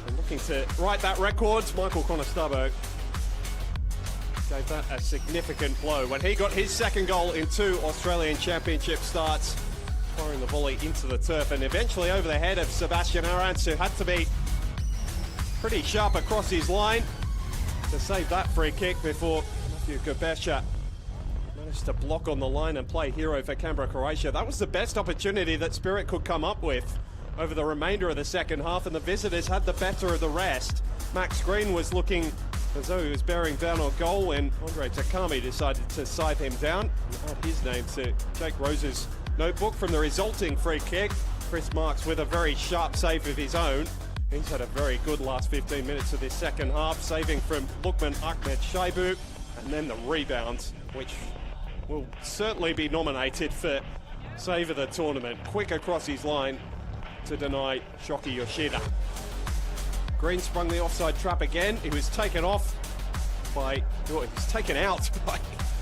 And looking to right that record, Michael Conestabbo gave that a significant blow when he got his second goal in 2 Australian Championship starts, firing the volley into the turf and eventually over the head of Sebastian Arantz, who had to be pretty sharp across his line to save that free kick before Matthew Gabesha managed to block on the line and play hero for Canberra, Croatia. That was the best opportunity that Spirit could come up with over the remainder of the second half, and the visitors had the better of the rest. Max Green was looking as though he was bearing down on goal when Andre Takami decided to side him down and add his name to Jake Rose's notebook from the resulting free kick. Chris Marks with a very sharp save of his own. He's had a very good last 15 minutes of this second half, saving from Lukman Ahmed Shaibu, and then the rebound, which will certainly be nominated for save of the tournament. Quick across his line to deny Shoki Yoshida. Green sprung the offside trap again. He was taken off by, he was taken out by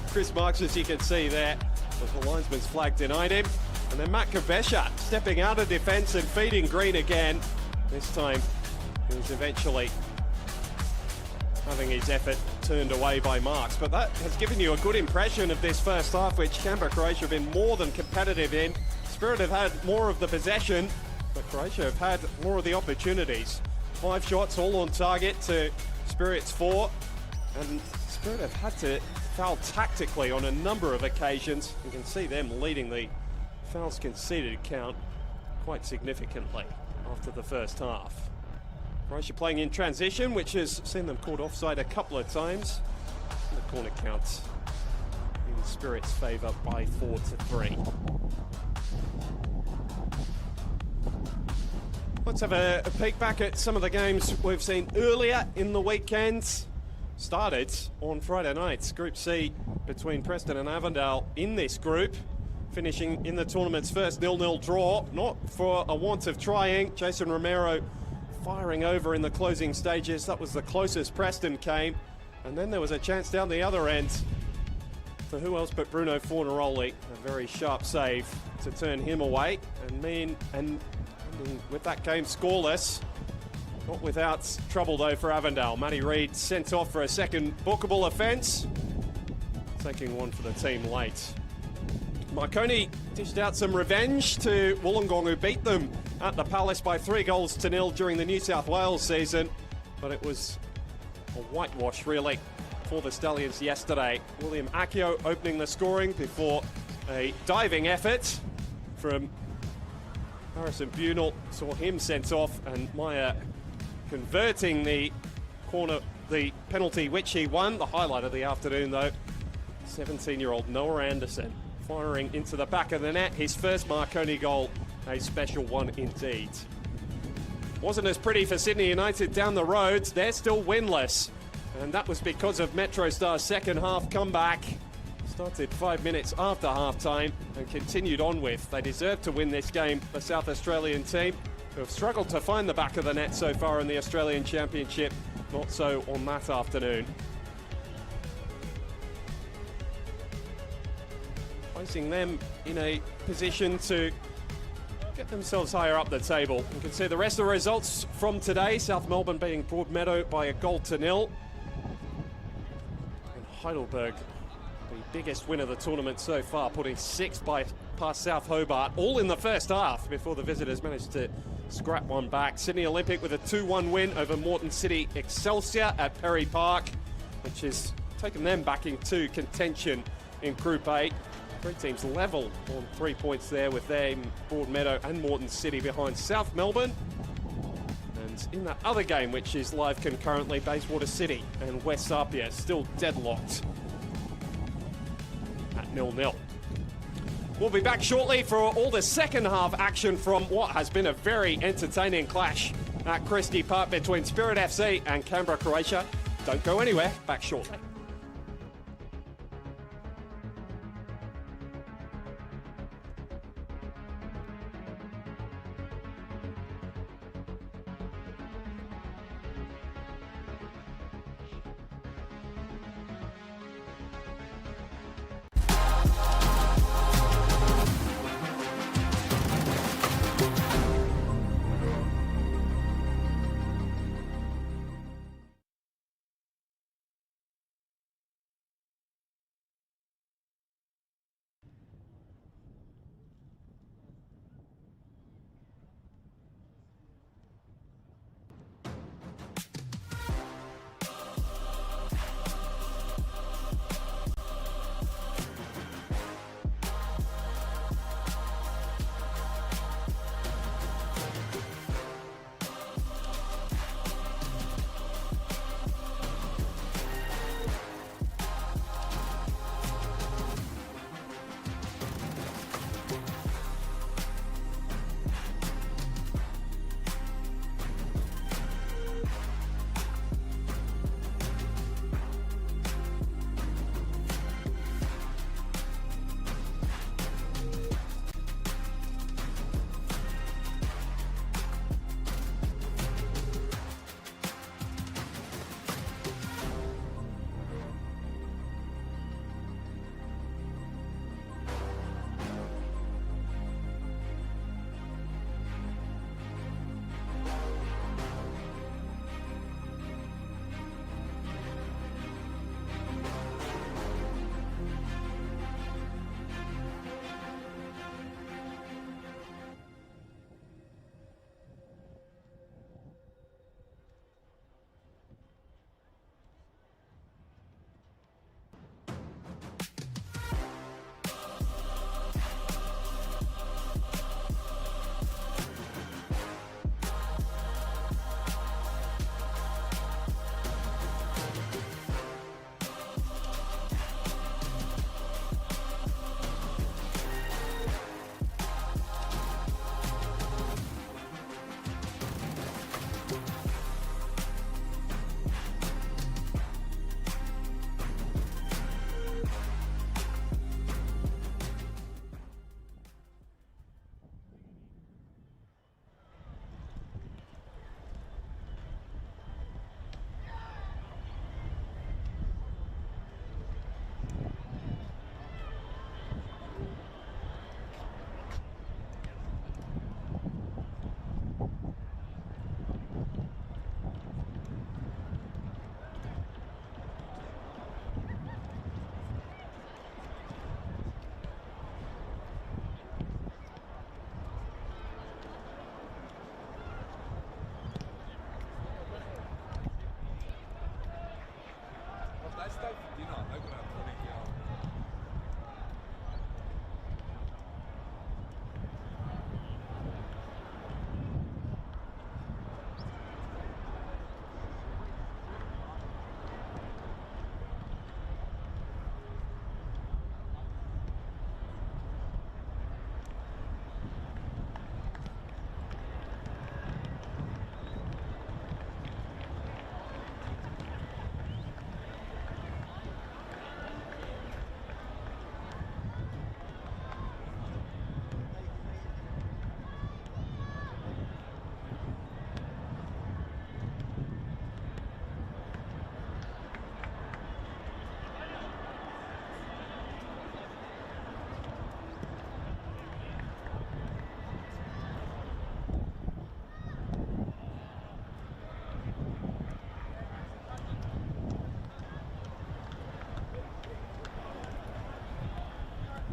Chris Marks, as you can see there. But the linesman's flag denied him. And then Matt Gabesha stepping out of defence and feeding Green again. This time, he was eventually having his effort turned away by Marks. But that has given you a good impression of this first half, which Canberra, Croatia have been more than competitive in. Spirit have had more of the possession, but Croatia have had more of the opportunities. 5 shots, all on target to Spirit's 4. And Spirit have had to foul tactically on a number of occasions. You can see them leading the fouls conceded count quite significantly after the first half. Croatia playing in transition, which has seen them caught offside a couple of times. And the corner counts in Spirit's favour by 4-3. Let's have a peek back at some of the games we've seen earlier in the weekend. Started on Friday nights, Group C between Preston and Avondale in this group, finishing in the tournament's first 0-0 draw, not for a want of trying. Jason Romero firing over in the closing stages. That was the closest Preston came. And then there was a chance down the other end for who else but Bruno Fornaroli. A very sharp save to turn him away. And with that game scoreless, not without trouble though for Avondale. Matty Reid sent off for a second bookable offence, taking one for the team late. Marconi dished out some revenge to Wollongong, who beat them at the Palace by 3-0 during the New South Wales season, but it was a whitewash really for the Stallions yesterday. William Accio opening the scoring before a diving effort from Harrison Bunel saw him sent off, and Meyer converting the penalty which he won. The highlight of the afternoon though, 17-year-old Noah Anderson firing into the back of the net. His first Marconi goal, a special one indeed. Wasn't as pretty for Sydney United down the road. They're still winless, and that was because of Metro Star's second half comeback. Started 5 minutes after half-time and continued on with. They deserve to win this game, the South Australian team, who have struggled to find the back of the net so far in the Australian Championship. Not so on that afternoon. placing them in a position to get themselves higher up the table. You can see the rest of the results from today. South Melbourne beating Broadmeadow by 1-0. And Heidelberg, the biggest win of the tournament so far, putting 6 past South Hobart, all in the first half before the visitors managed to scrap one back. Sydney Olympic with a 2-1 win over Moreton City Excelsior at Perry Park, which has taken them back into contention in Group 8. Three teams level on 3 points there, with them, Broadmeadow and Moreton City behind South Melbourne. And in that other game, which is live concurrently, Bayswater City and West Apia still deadlocked at 0-0. We'll be back shortly for all the second half action from what has been a very entertaining clash at Christie Park between Spirit FC and Canberra, Croatia. Don't go anywhere, back shortly.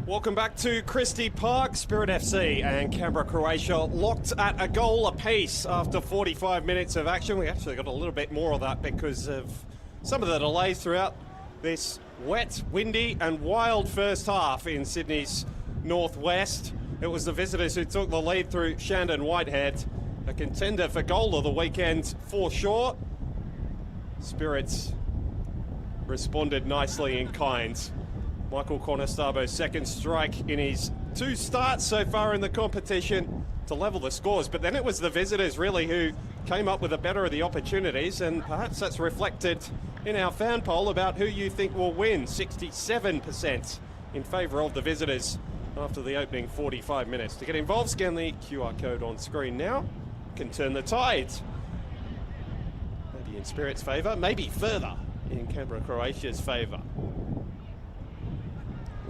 Welcome back to Christie Park. Spirit FC and Canberra, Croatia locked at a goal apiece after 45 minutes of action. We actually got a little bit more of that because of some of the delays throughout this wet, windy and wild first half in Sydney's northwest. It was the visitors who took the lead through Shandon Whitehead, a contender for goal of the weekend for sure. Spirits responded nicely in kind. Michael Conestobo's second strike in his 2 starts so far in the competition to level the scores, but then it was the visitors really who came up with the better of the opportunities, and perhaps that's reflected in our fan poll about who you think will win. 67% in favour of the visitors after the opening 45 minutes. To get involved, scan the QR code on screen now. Can turn the tide. Maybe in Spirit's favour, maybe further in Canberra, Croatia's favour.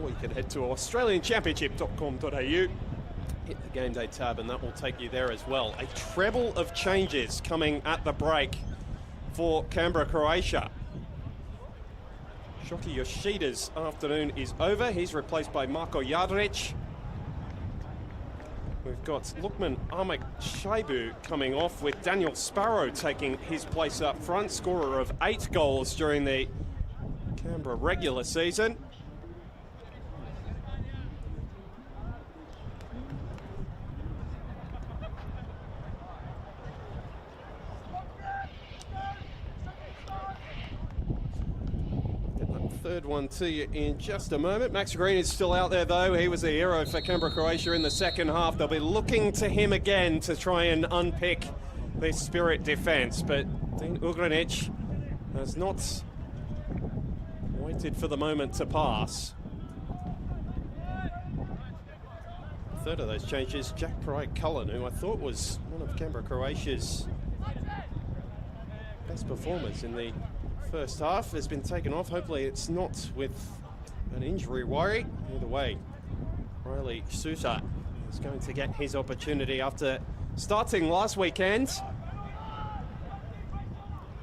Or you can head to australianchampionship.com.au, hit the game day tab, and that will take you there as well. A treble of changes coming at the break for Canberra, Croatia. Shoki Yoshida's afternoon is over. He's replaced by Marko Jadric. We've got Lukman Ahmed Shaibu coming off, with Daniel Sparrow taking his place up front, scorer of 8 goals during the Canberra regular season. Third one to you in just a moment. Max Green is still out there though. He was the hero for Canberra, Croatia in the second half. They'll be looking to him again to try and unpick this Spirit defence, but Dean Ugrinic has not waited for the moment to pass. Third of those changes, Jack Pride-Cullen, who I thought was one of Canberra, Croatia's best performers in the first half, has been taken off. Hopefully it's not with an injury worry. Either way, Riley Sousa is going to get his opportunity after starting last weekend.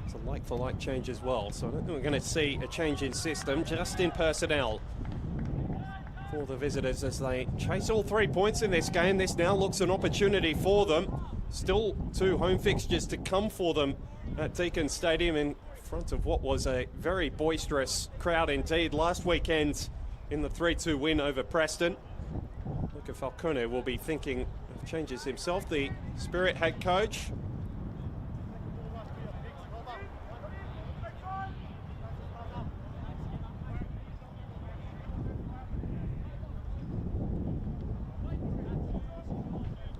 It's a like-for-like change as well, so I don't think we're going to see a change in system, just in personnel for the visitors as they chase all 3 points in this game. This now looks an opportunity for them. Still 2 home fixtures to come for them at Deakin Stadium in front of what was a very boisterous crowd indeed last weekend in the 3-2 win over Preston. Luca Falcone will be thinking of changes himself, the Spirit head coach.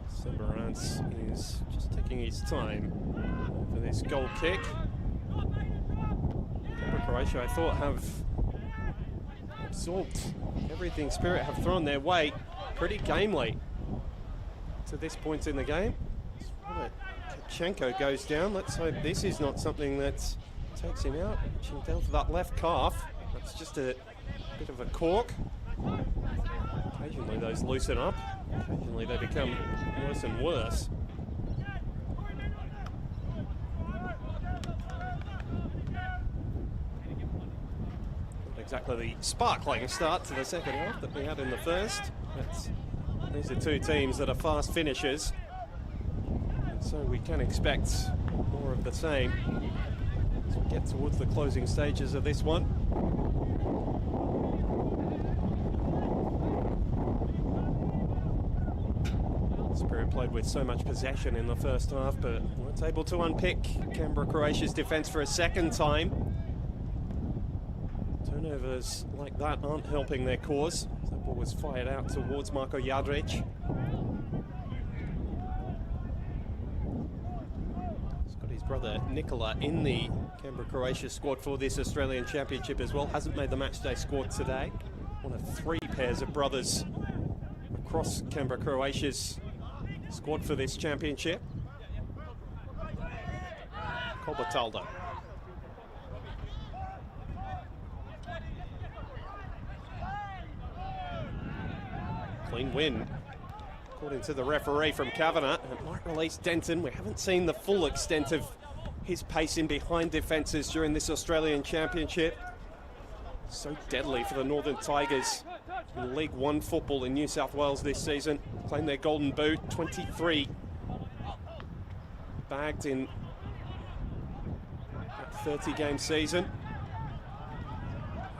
Severance is just taking his time for this goal kick. Croatia, I thought, have absorbed everything Spirit have thrown their way pretty gamely to this point in the game. Kachenko goes down. Let's hope this is not something that takes him out. Reaching down for that left calf. That's just a bit of a cork. Occasionally those loosen up. Occasionally they become worse and worse. Exactly the sparkling start to the second half that we had in the first. But these are 2 teams that are fast finishers, and so we can expect more of the same as we get towards the closing stages of this one. Spirit played with so much possession in the first half, but weren't able to unpick Canberra, Croatia's defence for a second time. Turnovers like that aren't helping their cause. That ball was fired out towards Marko Jadric. He's got his brother Nikola in the Canberra, Croatia squad for this Australian Championship as well. Hasn't made the matchday squad today. One of 3 pairs of brothers across Canberra, Croatia's squad for this championship. Kolbatalda. Clean win, according to the referee from Kavanagh. It might release Denton. We haven't seen the full extent of his pace in behind defences during this Australian Championship. So deadly for the Northern Tigers in League One football in New South Wales this season. Claimed their golden boot, 23 bagged in that 30-game season.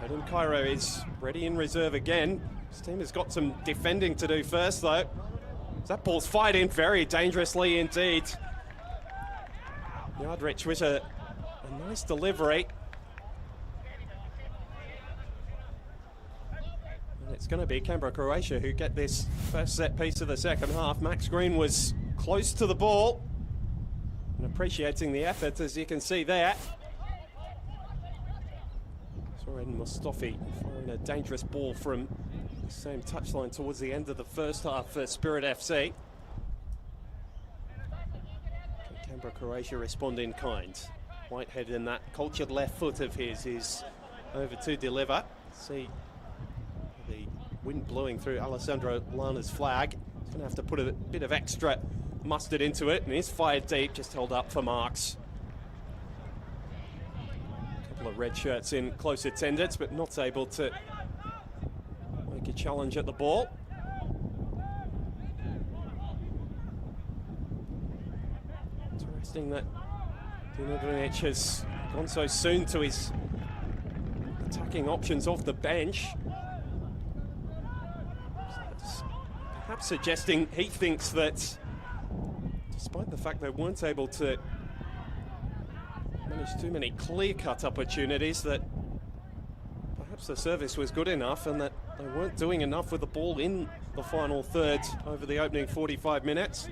Adam Cairo is ready in reserve again. His team has got some defending to do first, though. That ball's fired in very dangerously indeed. Yardrich with a nice delivery. And it's going to be Canberra, Croatia who get this first set piece of the second half. Max Green was close to the ball and appreciating the effort, as you can see there. Soren Mustafi firing a dangerous ball from the same touchline towards the end of the first half for Spirit FC. Canberra, Croatia respond in kind. Whitehead in that cultured left foot of his is over to deliver. See the wind blowing through Alessandro Lana's flag. He's going to have to put a bit of extra mustard into it, and he's fired deep, just held up for marks. A couple of red shirts in close attendance, but not able to make a challenge at the ball. Interesting that Dinodrinic has gone so soon to his attacking options off the bench. Perhaps suggesting he thinks that despite the fact they weren't able to manage too many clear-cut opportunities, that perhaps the service was good enough and that they weren't doing enough with the ball in the final third over the opening 45 minutes.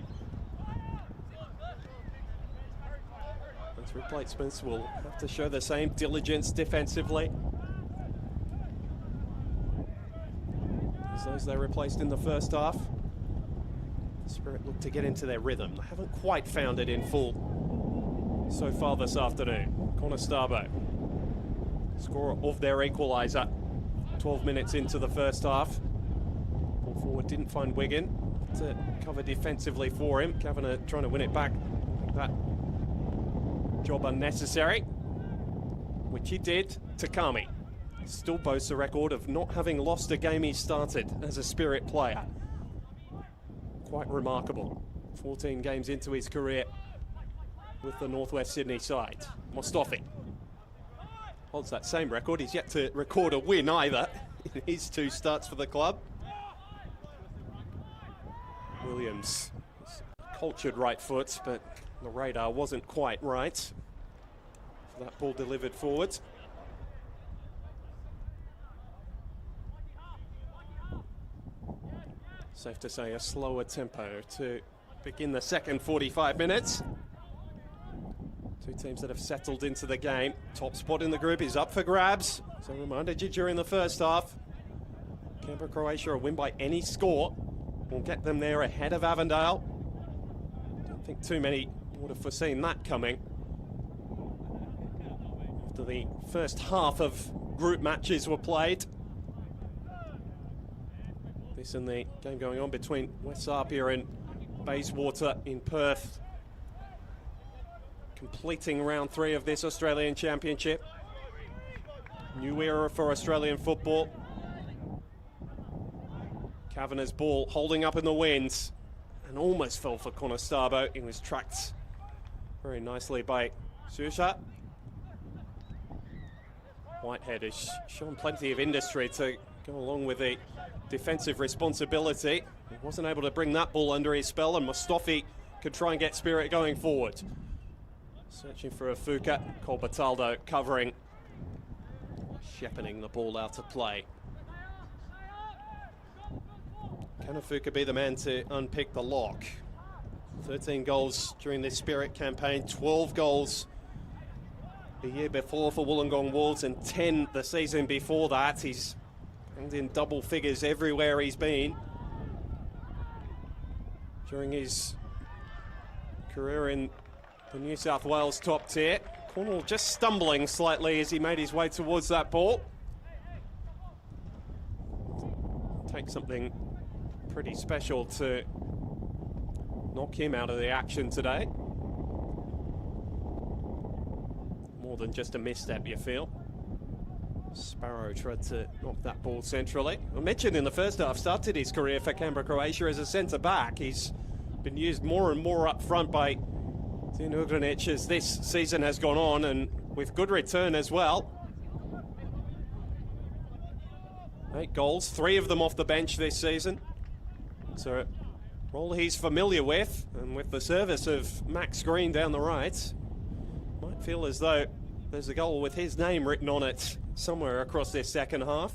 Those replacements will have to show the same diligence defensively as those they replaced in the first half. Spirit look to get into their rhythm. They haven't quite found it in full so far this afternoon. Connor Starbo, scorer of their equalizer, 12 minutes into the first half. Ball forward didn't find Wigan to cover defensively for him. Kavanagh trying to win it back. That job unnecessary, which he did to Kami. Still boasts a record of not having lost a game he started as a Spirit player. Quite remarkable. 14 games into his career with the Northwest Sydney side. Mustafi holds that same record. He's yet to record a win either in his 2 starts for the club. Williams, cultured right foot, but the radar wasn't quite right for that ball delivered forwards. Safe to say a slower tempo to begin the second 45 minutes. 2 teams that have settled into the game. Top spot in the group is up for grabs. As I reminded you during the first half, Canberra, Croatia, a win by any score will get them there ahead of Avondale. Don't think too many would have foreseen that coming. After the first half of group matches were played. This and the game going on between West Apia and Bayswater in Perth. Completing round 3 of this Australian Championship. New era for Australian football. Kavanagh's ball holding up in the wind and almost fell for Connor Starbo. He was tracked very nicely by Susha. Whitehead has shown plenty of industry to go along with the defensive responsibility. He wasn't able to bring that ball under his spell, and Mustafi could try and get Spirit going forward. Searching for Afuka. Cole Bataldo covering, shepherding the ball out of play. Can Afuka be the man to unpick the lock? 13 goals during this Spirit campaign, 12 goals the year before for Wollongong Wolves and 10 the season before that. He's banged in double figures everywhere he's been during his career in the New South Wales top tier. Cornwall just stumbling slightly as he made his way towards that ball. Take something pretty special to knock him out of the action today. More than just a misstep, you feel. Sparrow tried to knock that ball centrally. I mentioned in the first half, started his career for Canberra, Croatia as a centre-back. He's been used more and more up front by Dejan Ugrinic as this season has gone on, and with good return as well. 8 goals, 3 of them off the bench this season. So a role he's familiar with, and with the service of Max Green down the right, might feel as though there's a goal with his name written on it somewhere across this second half.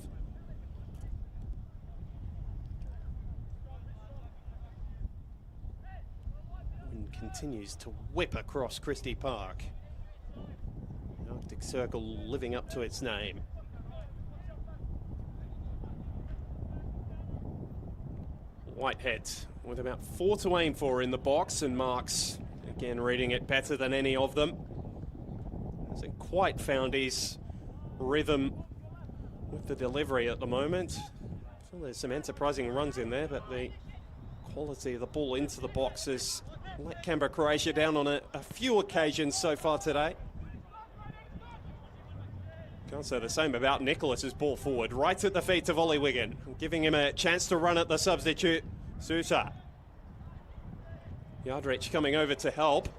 And continues to whip across Christie Park. The Arctic Circle living up to its name. Whitehead with about 4 to aim for in the box, and Marks again reading it better than any of them. Hasn't quite found his rhythm with the delivery at the moment. I feel there's some enterprising runs in there, but the quality of the ball into the box has let Canberra, Croatia down on a few occasions so far today. Can't say the same about Nicholas's ball forward, right at the feet of Ollie Wigan, giving him a chance to run at the substitute, Sousa. Yardrich coming over to help,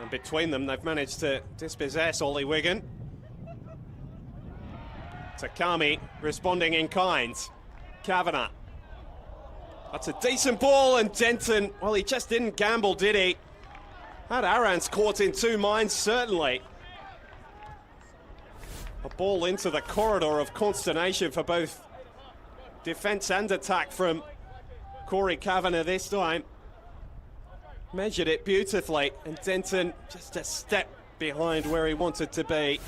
and between them they've managed to dispossess Ollie Wigan. Takami responding in kind. Kavanagh. That's a decent ball, and Denton, well, he just didn't gamble, did he? Had Arans caught in 2 minds, certainly. A ball into the corridor of consternation for both defence and attack from Corey Kavanagh this time. Measured it beautifully, and Denton just a step behind where he wanted to be.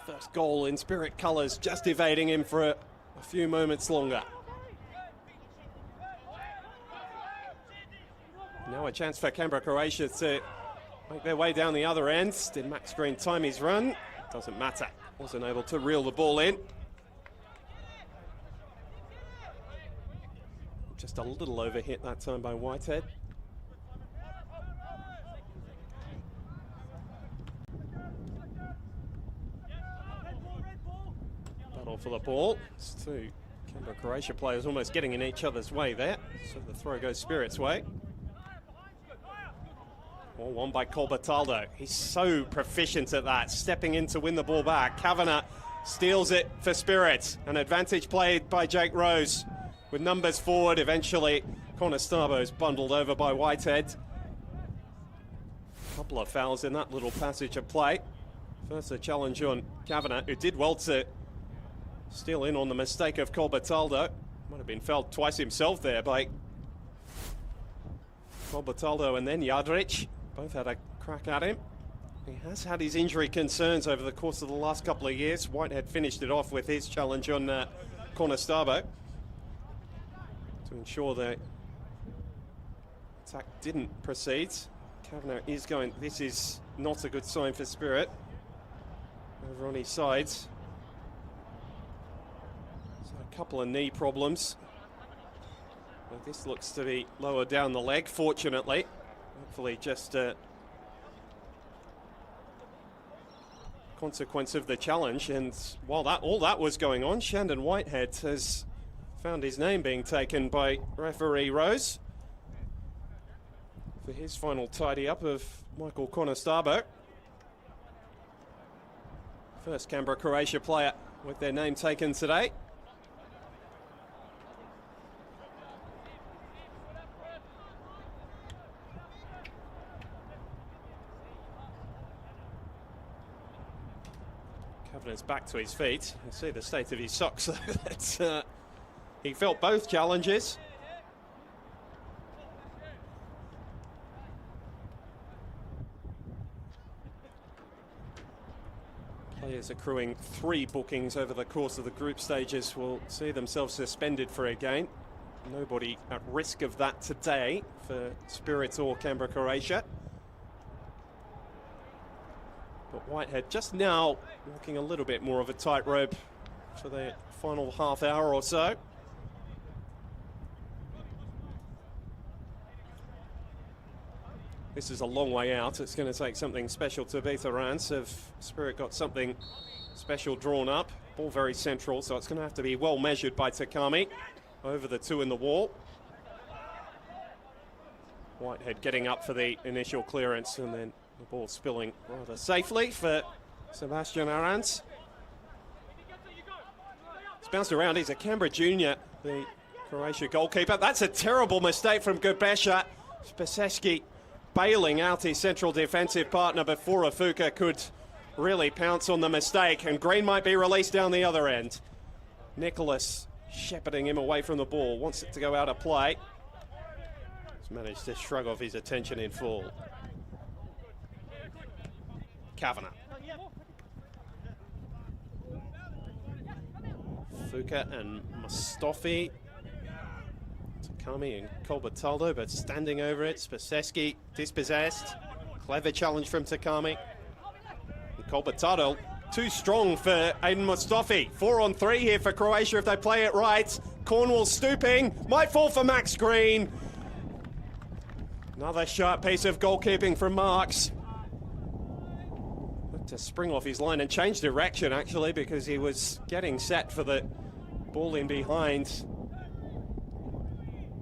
First goal in Spirit colours, just evading him for a few moments longer. Now a chance for Canberra, Croatia to make their way down the other end. Did Max Green time his run? Doesn't matter. Wasn't able to reel the ball in. Just a little overhit that time by Whitehead. Battle for the ball. It's 2 Canberra, Croatia players almost getting in each other's way there. So the throw goes Spirit's way. Ball won by Colbertaldo. He's so proficient at that, stepping in to win the ball back. Kavanagh steals it for Spirit. An advantage played by Jake Rose with numbers forward. Eventually, Conestobo's bundled over by Whitehead. A couple of fouls in that little passage of play. First a challenge on Kavanagh, who did well to steal in on the mistake of Colbertaldo. Might have been fouled twice himself there by Colbertaldo and then Yardrich. Both had a crack at him. He has had his injury concerns over the course of the last couple of years. Whitehead finished it off with his challenge on Conestobo to ensure the attack didn't proceed. Kavanagh is going, this is not a good sign for Spirit. Over on his sides. So a couple of knee problems. But this looks to be lower down the leg, fortunately. Hopefully just a consequence of the challenge. And while all that was going on, Shandon Whitehead has found his name being taken by referee Rose for his final tidy up of Michael Conestobo. First Canberra, Croatia player with their name taken today. Kavanagh's back to his feet. You see the state of his socks. He felt both challenges. Players accruing 3 bookings over the course of the group stages will see themselves suspended for a game. Nobody at risk of that today for Spirit or Canberra, Croatia. But Whitehead just now walking a little bit more of a tightrope for the final half hour or so. This is a long way out. It's going to take something special to beat the Rance. If Spirit got something special drawn up, ball very central, so it's going to have to be well measured by Takami. Over the two in the wall. Whitehead getting up for the initial clearance, and then the ball spilling rather safely for Sebastian Arantz. It's bounced around. He's a Canberra junior, the Croatia goalkeeper. That's a terrible mistake from Gubesha. Spaseski bailing out his central defensive partner before Afuka could really pounce on the mistake, and Green might be released down the other end. Nicholas shepherding him away from the ball, wants it to go out of play. He's managed to shrug off his attention in full. Kavanagh. Fuka and Mustafi. Takami and Colbertaldo, but standing over it. Spaseski dispossessed. Clever challenge from Takami. And Colbertaldo too strong for Aiden Mustafi. 4-on-3 here for Croatia if they play it right. Cornwall stooping, might fall for Max Green. Another sharp piece of goalkeeping from Marks. Looked to spring off his line and change direction actually, because he was getting set for the ball in behind.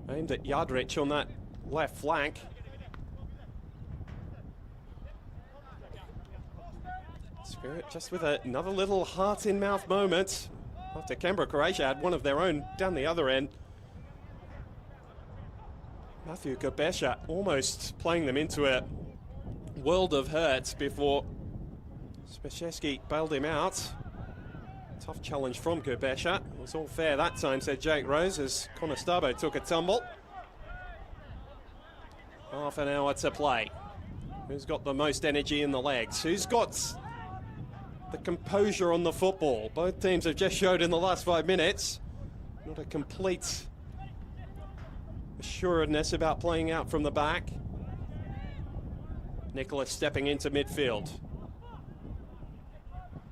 Aimed at Yadrich on that left flank. Spirit just with another little heart-in-mouth moment after Canberra Croatia had one of their own down the other end. Matthew Gubesha almost playing them into a world of hurt before Spaseski bailed him out. Tough challenge from Gubesha. It was all fair that time, said Jake Rose, as Conestabo took a tumble. Half an hour to play. Who's got the most energy in the legs? Who's got the composure on the football? Both teams have just showed in the last 5 minutes not a complete assuredness about playing out from the back. Nicholas stepping into midfield.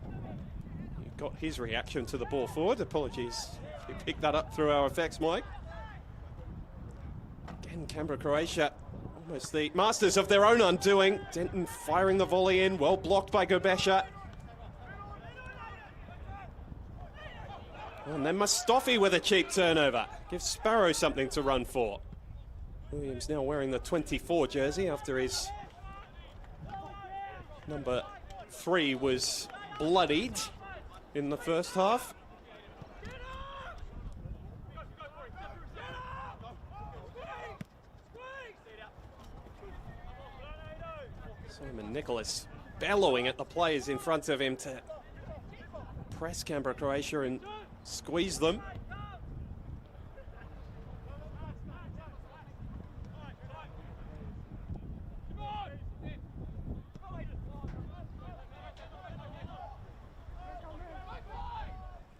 You got his reaction to the ball forward. Apologies if you picked that up through our effects, Mike. Again, Canberra Croatia almost the masters of their own undoing. Denton firing the volley in, well blocked by Gubesha. And then Mustafi with a cheap turnover. Gives Sparrow something to run for. Williams now wearing the 24 jersey after his number 3 was bloodied in the first half. Simon Nicholas bellowing at the players in front of him to press Canberra Croatia and squeeze them.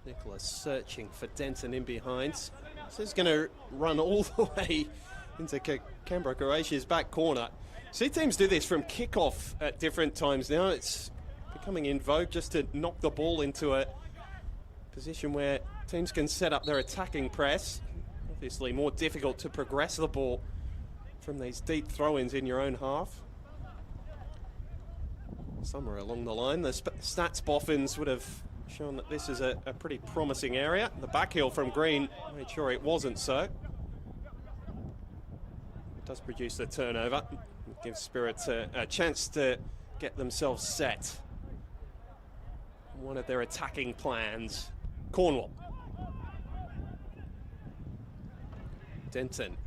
Nicholas searching for Denton in behind. This is going to run all the way into Canberra Croatia's back corner. See teams do this from kickoff at different times now. It's becoming in vogue just to knock the ball into a position where teams can set up their attacking press. Obviously more difficult to progress the ball from these deep throw-ins in your own half. Somewhere along the line, the stats boffins would have shown that this is a pretty promising area. The back heel from Green made sure it wasn't so. It does produce the turnover. It gives Spirit a chance to get themselves set. One of their attacking plans. Cornwall. Denton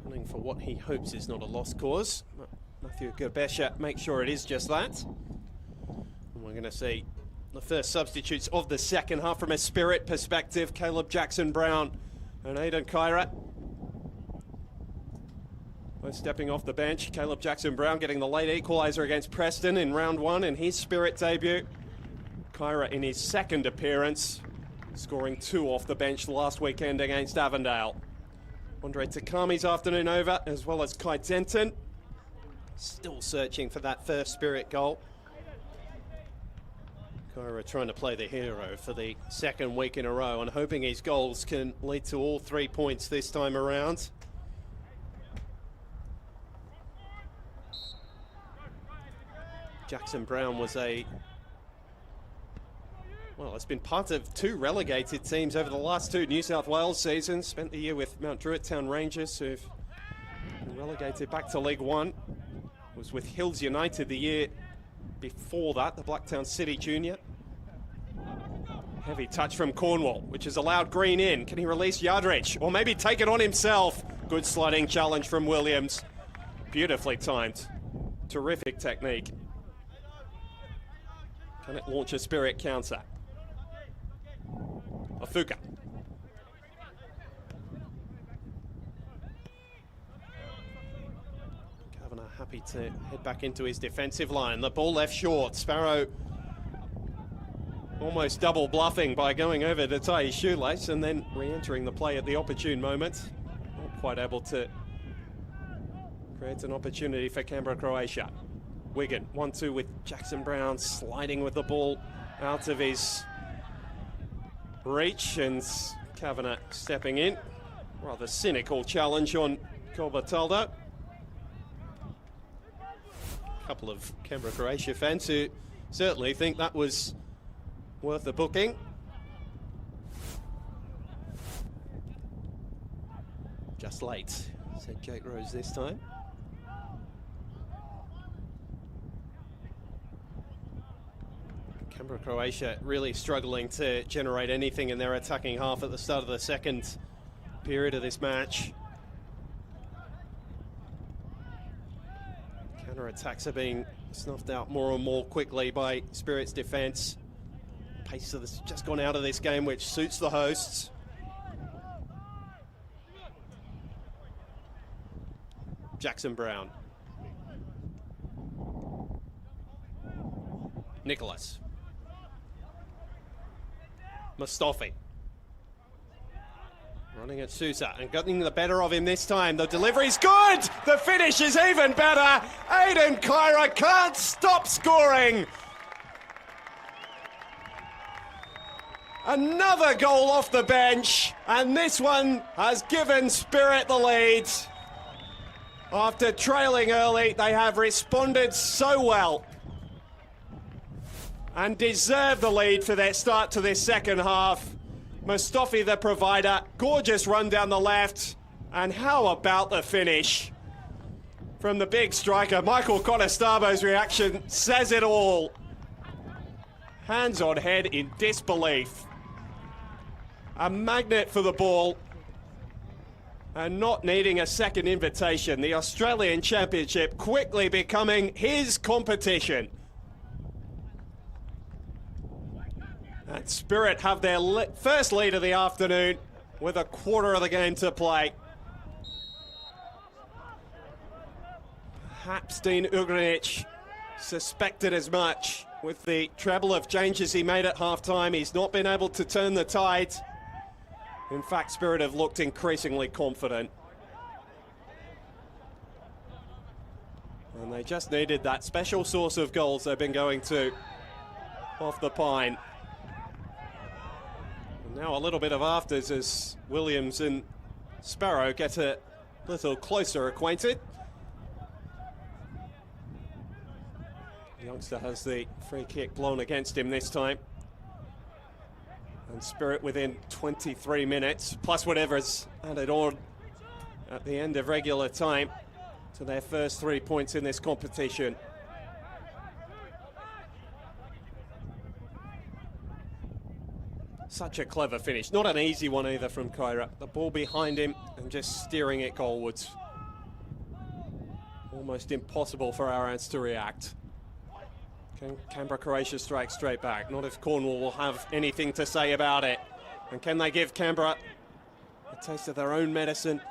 running for what he hopes is not a lost cause. Matthew Gubesha makes sure it is just that. And we're going to see the first substitutes of the second half from a Spirit perspective. Caleb Jackson-Brown and Aidan Kyra. Both stepping off the bench. Caleb Jackson-Brown getting the late equalizer against Preston in round 1 in his Spirit debut. Kyra in his second appearance, scoring 2 off the bench last weekend against Avondale. Andre Takami's afternoon over, as well as Kai Denton. Still searching for that first Spirit goal. Kyra trying to play the hero for the second week in a row and hoping his goals can lead to all 3 points this time around. Jackson Brown was it's been part of 2 relegated teams over the last 2 New South Wales seasons. Spent the year with Mount Druitt Town Rangers, who've been relegated back to League One. Was with Hills United the year before that, the Blacktown City Junior. Heavy touch from Cornwall, which has allowed Green in. Can he release Yardridge? Or maybe take it on himself? Good sliding challenge from Williams. Beautifully timed. Terrific technique. Can it launch a Spirit counter? Afuka. Kavanagh happy to head back into his defensive line. The ball left short. Sparrow almost double bluffing by going over to tie his shoelace and then re-entering the play at the opportune moment. Not quite able to create an opportunity for Canberra, Croatia. Wigan 1-2 with Jackson Brown sliding with the ball out of his reach, and Kavanagh stepping in. Rather cynical challenge on Corbataldo. A couple of Canberra, Croatia fans who certainly think that was worth the booking. Just late, said Jake Rose this time. Canberra, Croatia really struggling to generate anything in their attacking half at the start of the second period of this match. Counter-attacks are being snuffed out more and more quickly by Spirit's defence. Pace has just gone out of this game, which suits the hosts. Jackson Brown. Nicholas. Mustafi. Running at Sousa and getting the better of him this time. The delivery's good! The finish is even better! Aiden Kyra can't stop scoring! Another goal off the bench, and this one has given Spirit the lead. After trailing early, they have responded so well and deserve the lead for their start to this second half. Mustafi the provider, gorgeous run down the left, and how about the finish from the big striker? Michael Conestobo's reaction says it all. Hands on head in disbelief. A magnet for the ball and not needing a second invitation. The Australian Championship quickly becoming his competition. And Spirit have their first lead of the afternoon with a quarter of the game to play. Perhaps Dean Ugrinic suspected as much with the treble of changes he made at half-time. He's not been able to turn the tide. In fact, Spirit have looked increasingly confident. And they just needed that special source of goals they've been going to off the pine. And now a little bit of afters as Williams and Sparrow get a little closer acquainted. The youngster has the free kick blown against him this time. And Spirit within 23 minutes, plus whatever's added on at the end of regular time to their first 3 points in this competition. Such a clever finish. Not an easy one either from Kyra. The ball behind him and just steering it goalwards. Almost impossible for our ants to react. Can Canberra, Croatia strike straight back? Not if Cornwall will have anything to say about it. And can they give Canberra a taste of their own medicine?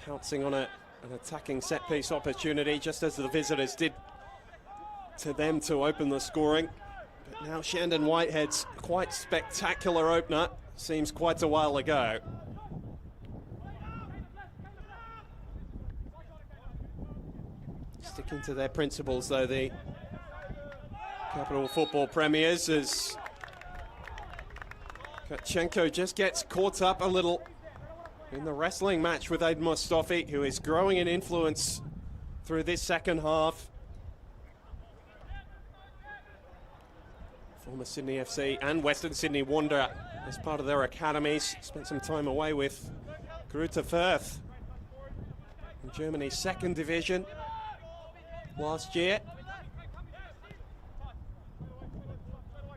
Pouncing on an attacking set-piece opportunity, just as the visitors did to them to open the scoring. But now Shandon Whitehead's quite spectacular opener seems quite a while ago. Sticking to their principles, though, the Capital Football Premiers, as Kotchenko just gets caught up a little in the wrestling match with Aiden Mustafi, who is growing in influence through this second half. Former Sydney FC and Western Sydney Wanderer as part of their academies. Spent some time away with Greuther Fürth in Germany's second division last year.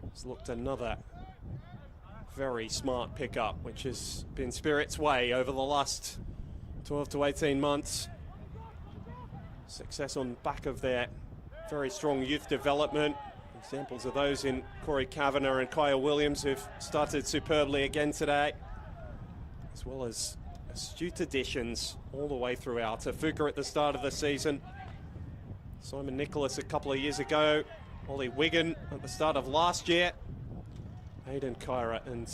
It's looked another very smart pickup, which has been Spirit's way over the last 12 to 18 months. Success on the back of their very strong youth development. Examples of those in Corey Kavanagh and Kyle Williams, who've started superbly again today, as well as astute additions all the way throughout. Fuka at the start of the season, Simon Nicholas a couple of years ago, Ollie Wigan at the start of last year, Aidan Kyra and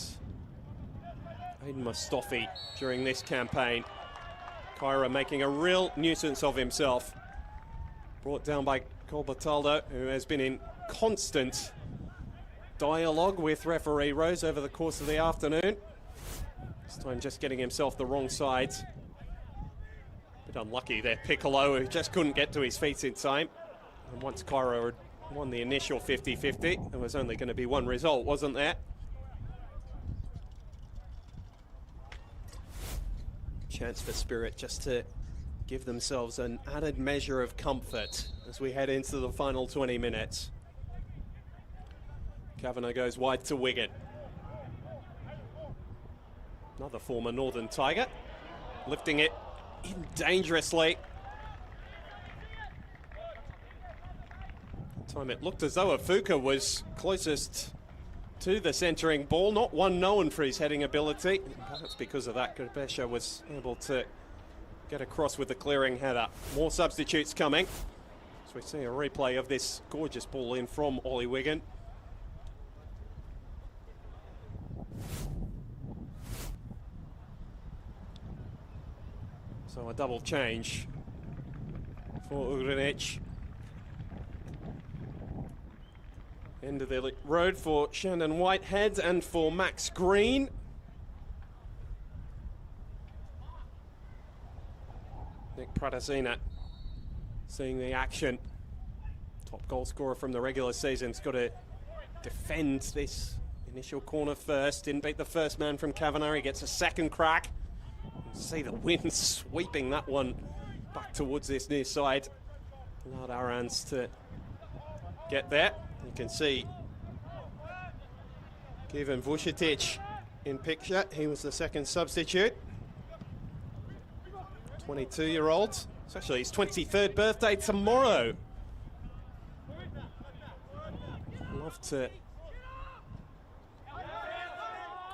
Aidan Mustafi during this campaign. Kyra making a real nuisance of himself, brought down by Cole Bertaldo, who has been in constant dialogue with referee Rose over the course of the afternoon. This time just getting himself the wrong side. Bit unlucky there, Piccolo, who just couldn't get to his feet in time. And once Kyra had won the initial 50-50, there was only going to be one result, wasn't there? Chance for Spirit just to give themselves an added measure of comfort as we head into the final 20 minutes. Kavanagh goes wide to Wigan. Another former Northern Tiger, lifting it in dangerously. That time it looked as though Fuka was closest to the centering ball, not one known for his heading ability. Perhaps because of that, Garbesha was able to get across with the clearing header. More substitutes coming. So we see a replay of this gorgeous ball in from Ollie Wigan. So a double change for Ugrinic. End of the road for Shandon Whitehead and for Max Green. Nick Pratazina seeing the action. Top goal scorer from the regular season. Has got to defend this initial corner first. Didn't beat the first man from Kavanagh. He gets a second crack. See the wind sweeping that one back towards this near side. Allowed Arans to get there. You can see Kevin Vucetic in picture. He was the second substitute. 22-year-old. It's actually his 23rd birthday tomorrow. Love to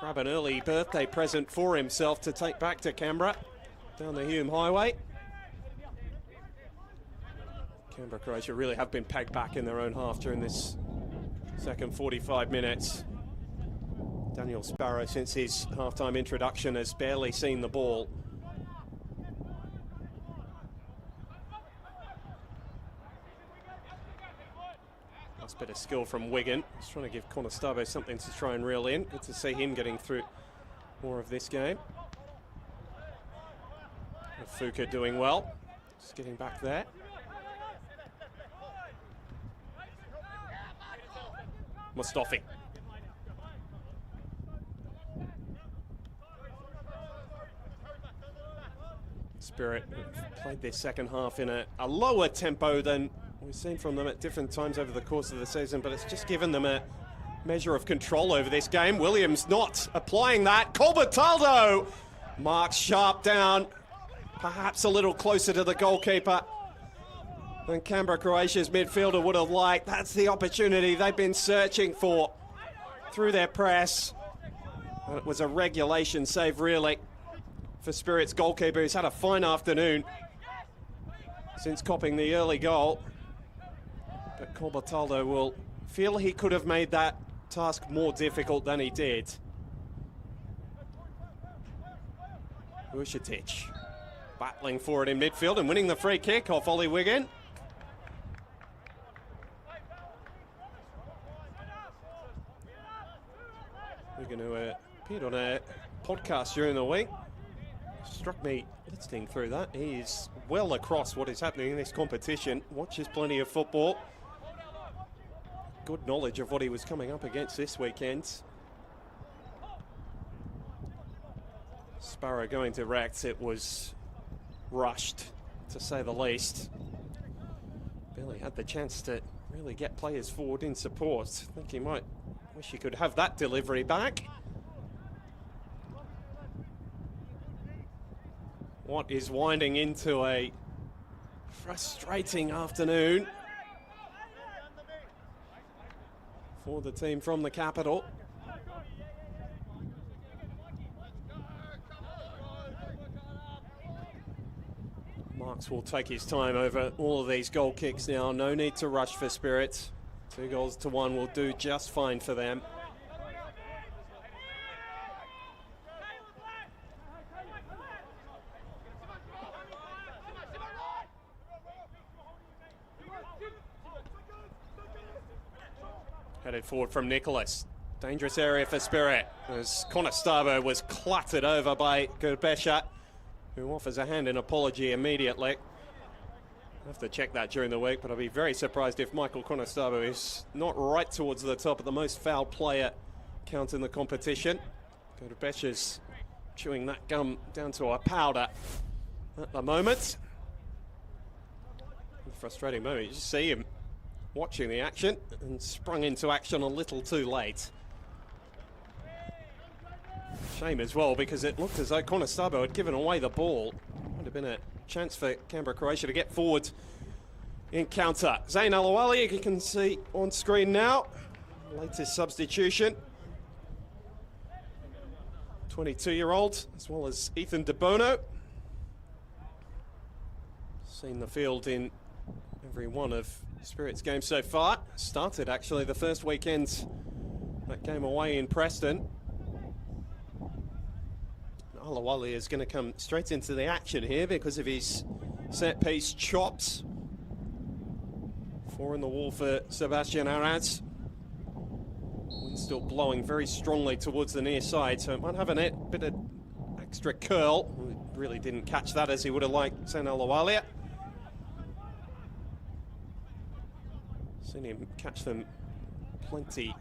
grab an early birthday present for himself to take back to Canberra down the Hume Highway. Canberra, Croatia really have been pegged back in their own half during this second 45 minutes. Daniel Sparrow, since his half-time introduction, has barely seen the ball. Nice bit of skill from Wigan. He's trying to give Conestabo something to try and reel in. Good to see him getting through more of this game. Fuka doing well. Just getting back there. Mustafi. Spirit played their second half in a lower tempo than we've seen from them at different times over the course of the season, but it's just given them a measure of control over this game. Williams not applying that. Cole Bertaldo marks sharp down, perhaps a little closer to the goalkeeper than Canberra, Croatia's midfielder would have liked. That's the opportunity they've been searching for through their press. And it was a regulation save, really, for Spirit's goalkeeper, who's had a fine afternoon since copping the early goal. But Cole Bertaldo will feel he could have made that task more difficult than he did. Vucetic battling for it in midfield and winning the free kick off Ollie Wigan. Wigan, who appeared on a podcast during the week, struck me listening through that. He is well across what is happening in this competition, watches plenty of football. good knowledge of what he was coming up against this weekend. Sparrow going direct. It was rushed, to say the least. Barely had the chance to really get players forward in support. I think he might wish he could have that delivery back. What is winding into a frustrating afternoon for the team from the capital. Marks will take his time over all of these goal kicks now. No need to rush for Spirit. 2-1 will do just fine for them. Headed forward from Nicholas. Dangerous area for Spirit as Conestabo was clattered over by Gerbesha, who offers a hand in apology immediately. I'll have to check that during the week, but I'll be very surprised if Michael Conestabo is not right towards the top of the most foul player count in the competition. Gerbesha's chewing that gum down to a powder at the moment. A frustrating moment. You just see him watching the action and sprung into action a little too late. Shame as well, because it looked as though Conestabo had given away the ball. Would have been a chance for Canberra, Croatia to get forward in counter. Zayn Alawali, you can see on screen now, latest substitution. 22-year-old, as well as Ethan De Bono. Seen the field in every one of Spirit's games so far. Started actually the first weekend, that game away in Preston. Alawali is going to come straight into the action here because of his set-piece chops. 4 in the wall for Sebastian Araz. Wind still blowing very strongly towards the near side, so it might have a bit of extra curl. Really didn't catch that as he would have liked Zayn Alawali. Seen him catch them plenty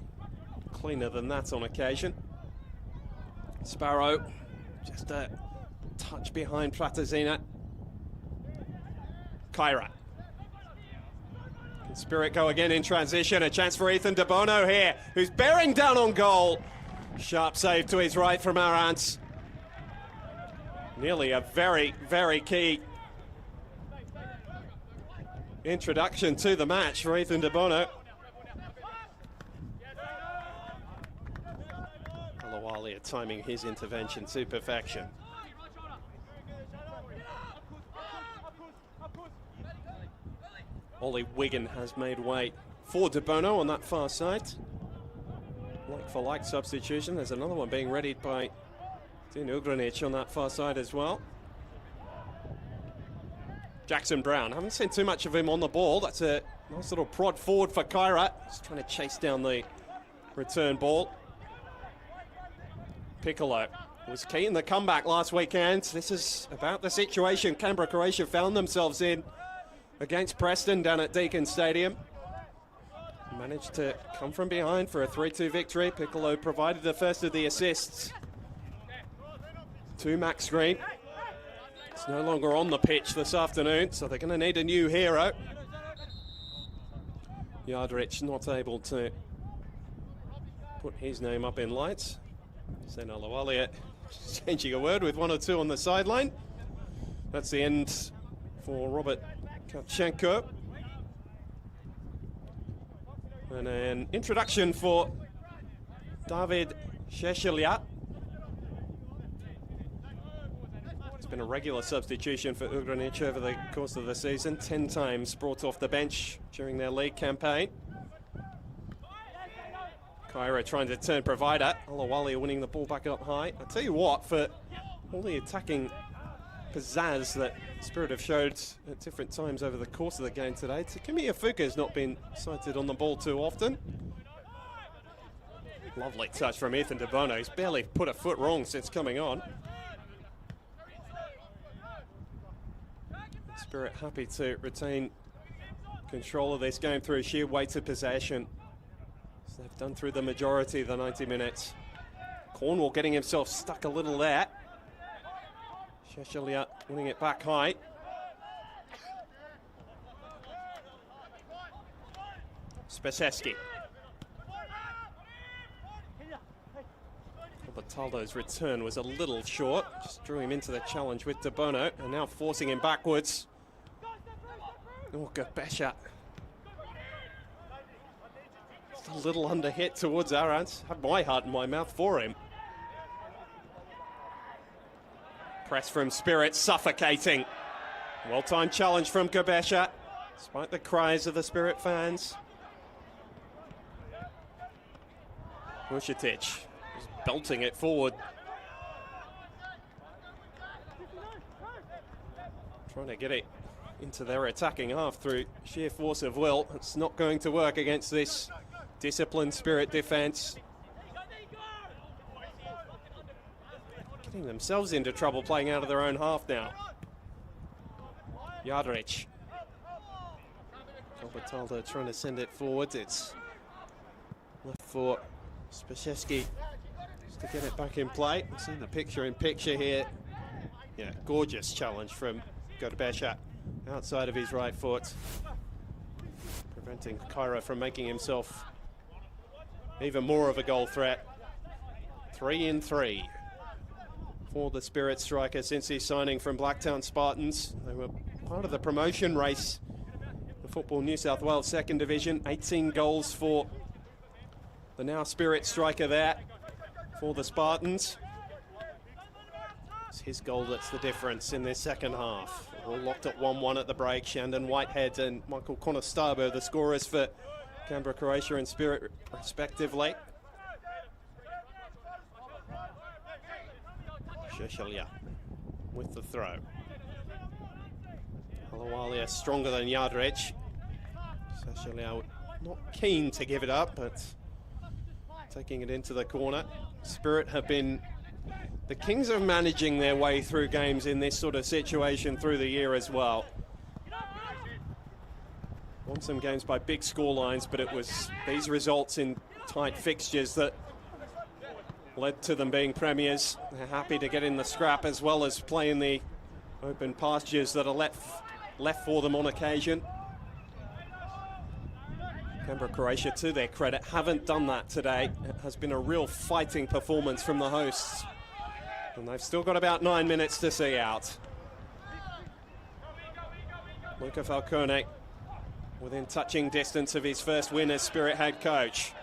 cleaner than that on occasion. Sparrow, just a touch behind Platazina. Kyra. Can Spirit go again in transition? A chance for Ethan De Bono here, who's bearing down on goal. Sharp save to his right from Arantz. Nearly a very, very key introduction to the match for Ethan De Bono. Alawali timing his intervention to perfection. Ollie Wigan has made way for De Bono on that far side. Like for like substitution. There's another one being readied by Dean Ugranic on that far side as well. Jackson Brown, haven't seen too much of him on the ball. That's a nice little prod forward for Kyra. Just trying to chase down the return ball. Piccolo was key in the comeback last weekend. This is about the situation Canberra, Croatia found themselves in against Preston down at Deakin Stadium. Managed to come from behind for a 3-2 victory. Piccolo provided the first of the assists to Max Green. It's no longer on the pitch this afternoon, so they're going to need a new hero. Yardrich not able to put his name up in lights. Zayn Alawali changing a word with 1 or 2 on the sideline. That's the end for Robert Kavchenko. And an introduction for David Sheshelia. Been a regular substitution for Ugranic over the course of the season. 10 times brought off the bench during their league campaign. Kyra trying to turn provider. Alawali winning the ball back up high. I tell you what, for all the attacking pizzazz that Spirit have showed at different times over the course of the game today, Takumi Ifuka has not been sighted on the ball too often. Lovely touch from Ethan De Bono. He's barely put a foot wrong since coming on. Spirit happy to retain control of this game through sheer weight of possession. So they've done through the majority of the 90 minutes. Cornwall getting himself stuck a little there. Sheshelia winning it back high. Speseski. Bataldo's return was a little short. Just drew him into the challenge with De Bono, and now forcing him backwards. Oh, Gerbesha. Just a little under hit towards Arantz. Had my heart in my mouth for him. Press from Spirit, suffocating. Well-timed challenge from Gerbesha, despite the cries of the Spirit fans. Vucetic just belting it forward. Trying to get it into their attacking half through sheer force of will. It's not going to work against this disciplined Spirit defence. Getting themselves into trouble playing out of their own half now. Jadric. Bataldo trying to send it forward. It's left for Speseski just to get it back in play. Seeing the picture-in-picture here. Yeah, gorgeous challenge from Gerbesha outside of his right foot, preventing Kyra from making himself even more of a goal threat. 3-in-3 for the Spirit striker since his signing from Blacktown Spartans. They were part of the promotion race, the Football New South Wales Second Division. 18 goals for the now Spirit striker there for the Spartans. It's his goal that's the difference in this second half. All locked at 1-1 at the break. Shandon Whitehead and Michael Konostabo, the scorers for Canberra, Croatia and Spirit respectively. Sheshelia with the throw. Alawalia stronger than Jadric. Sheshelia not keen to give it up, but taking it into the corner. Spirit have been the kings of managing their way through games in this sort of situation through the year as well. Won some games by big score lines, but it was these results in tight fixtures that led to them being premiers. They're happy to get in the scrap as well as play in the open pastures that are left for them on occasion. Canberra, Croatia, to their credit, haven't done that today. It has been a real fighting performance from the hosts. And they've still got about 9 minutes to see out. Luca Falcone within touching distance of his first win as Spirit head coach.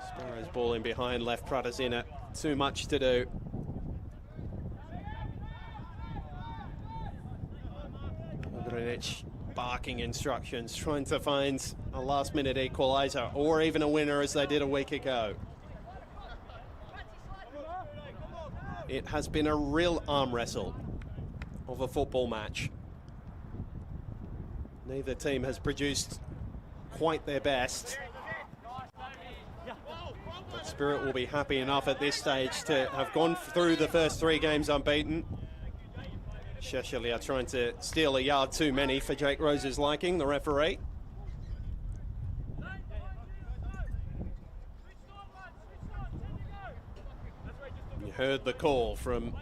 Sparrow's ball in behind, left Prater's in it. Too much to do. Ogrinic barking instructions, trying to find a last-minute equalizer or even a winner as they did a week ago. It has been a real arm wrestle of a football match. Neither team has produced quite their best. But Spirit will be happy enough at this stage to have gone through the first 3 games unbeaten. Sheshelia trying to steal a yard too many for Jake Rose's liking, the referee. You heard the call from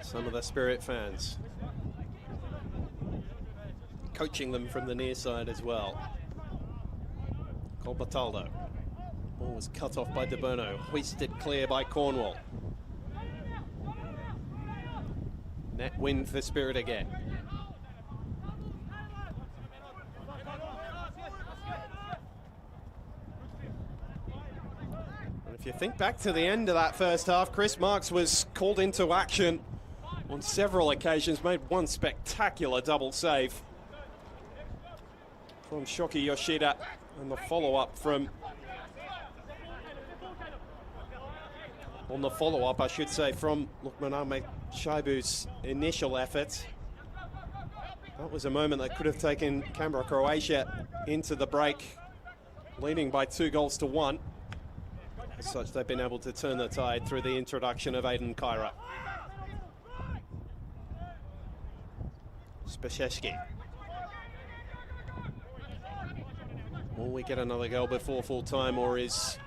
some of the Spirit fans, coaching them from the near side as well. Bataldo. Ball was cut off by De Bono, hoisted clear by Cornwall. Net win for Spirit again. And if you think back to the end of that first half, Chris Marks was called into action on several occasions, made one spectacular double save from Shoki Yoshida, and the follow-up from... On the follow-up, I should say, from Lukman Shaibu's initial effort. That was a moment that could have taken Canberra, Croatia into the break, leading by 2-1. As such, they've been able to turn the tide through the introduction of Aidan Kyra. Speseski. Will we get another goal before full time, or is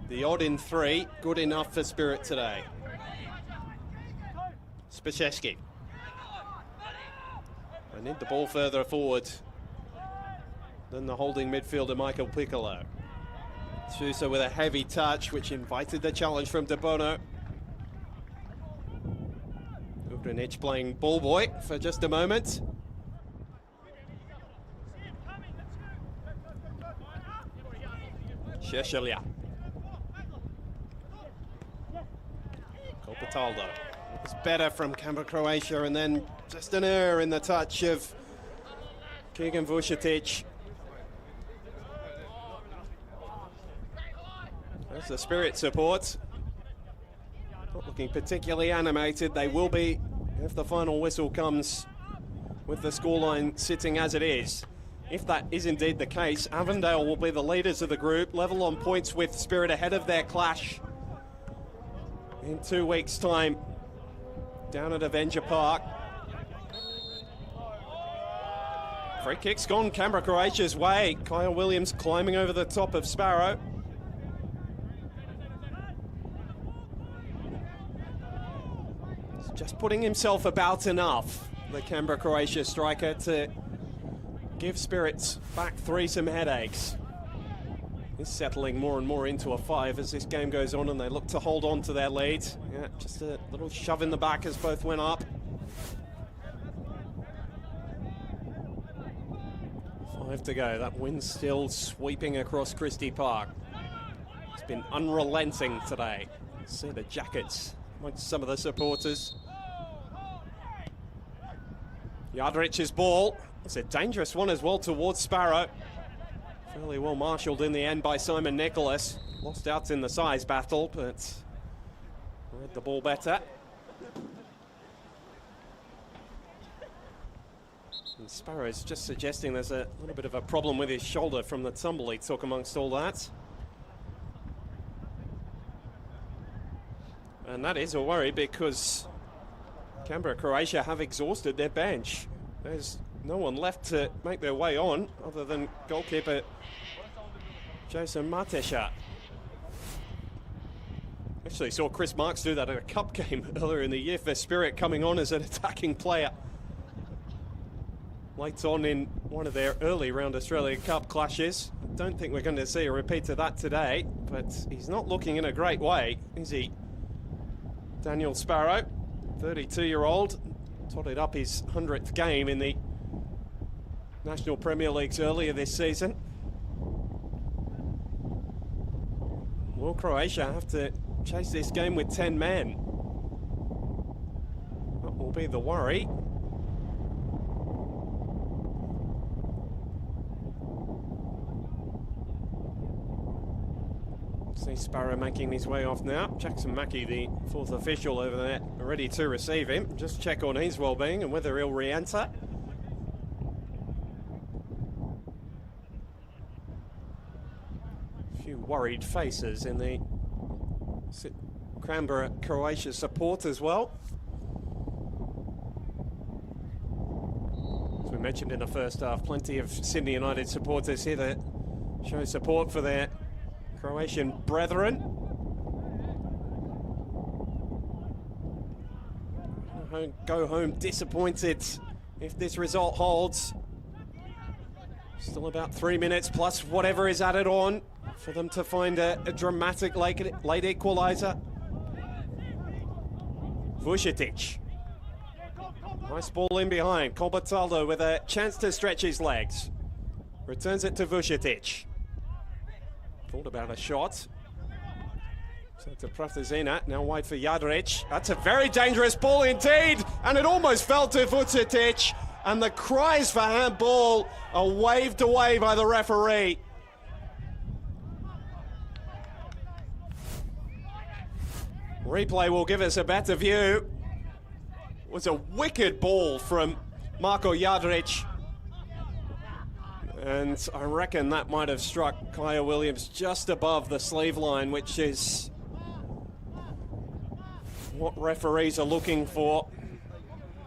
the odd in 3 good enough for Spirit today? Spiczeski. They need the ball further forward than the holding midfielder Michael Piccolo. Sousa with a heavy touch, which invited the challenge from De Bono. Ugrinic playing ball boy for just a moment. Sheshelia. Kopataldo. It's better from Canberra, Croatia, and then just an error in the touch of Keegan Vucetic. There's the Spirit support. Not looking particularly animated. They will be if the final whistle comes with the scoreline sitting as it is. If that is indeed the case, Avondale will be the leaders of the group, level on points with Spirit ahead of their clash in 2 weeks' time down at Avenger Park. Free kick's gone Canberra, Croatia's way. Kyle Williams climbing over the top of Sparrow. Just putting himself about enough, the Canberra, Croatia striker, to give Spirits back 3 some headaches. He's settling more and more into a 5 as this game goes on and they look to hold on to their lead. Yeah, just a little shove in the back as both went up. 5 to go. That wind still sweeping across Christie Park. It's been unrelenting today. See the jackets amongst some of the supporters. Yardrich's ball. It's a dangerous one as well towards Sparrow. Fairly well marshalled in the end by Simon Nicholas. Lost out in the size battle, but read the ball better. And Sparrow's just suggesting there's a little bit of a problem with his shoulder from the tumble he took amongst all that. And that is a worry because Canberra, Croatia have exhausted their bench. There's no one left to make their way on other than goalkeeper Jason Matesha. Actually saw Chris Marks do that at a cup game earlier in the year for Spirit, coming on as an attacking player late on in one of their early round Australia Cup clashes. I don't think we're going to see a repeat of that today, but he's not looking in a great way, is he? Daniel Sparrow, 32-year-old, totted up his 100th game in the National Premier Leagues earlier this season. Will Croatia have to chase this game with 10 men? That will be the worry. See Sparrow making his way off now. Jackson Mackie, the 4th official over there, ready to receive him. Just check on his well-being and whether he'll re-enter. A few worried faces in the Canberra, Croatia support as well. As we mentioned in the first half, plenty of Sydney United supporters here that show support for their Croatian brethren. Go home disappointed if this result holds. Still about 3 minutes plus whatever is added on for them to find a dramatic late equalizer. Vucetic. Nice ball in behind. Kobataldo with a chance to stretch his legs. Returns it to Vucetic. Thought about a shot. So to Pratazina, now wide for Jadric. That's a very dangerous ball indeed, and it almost fell to Vucetic, and the cries for handball are waved away by the referee. Replay will give us a better view. It was a wicked ball from Marko Jadric. And I reckon that might have struck Kyle Williams just above the sleeve line, which is what referees are looking for.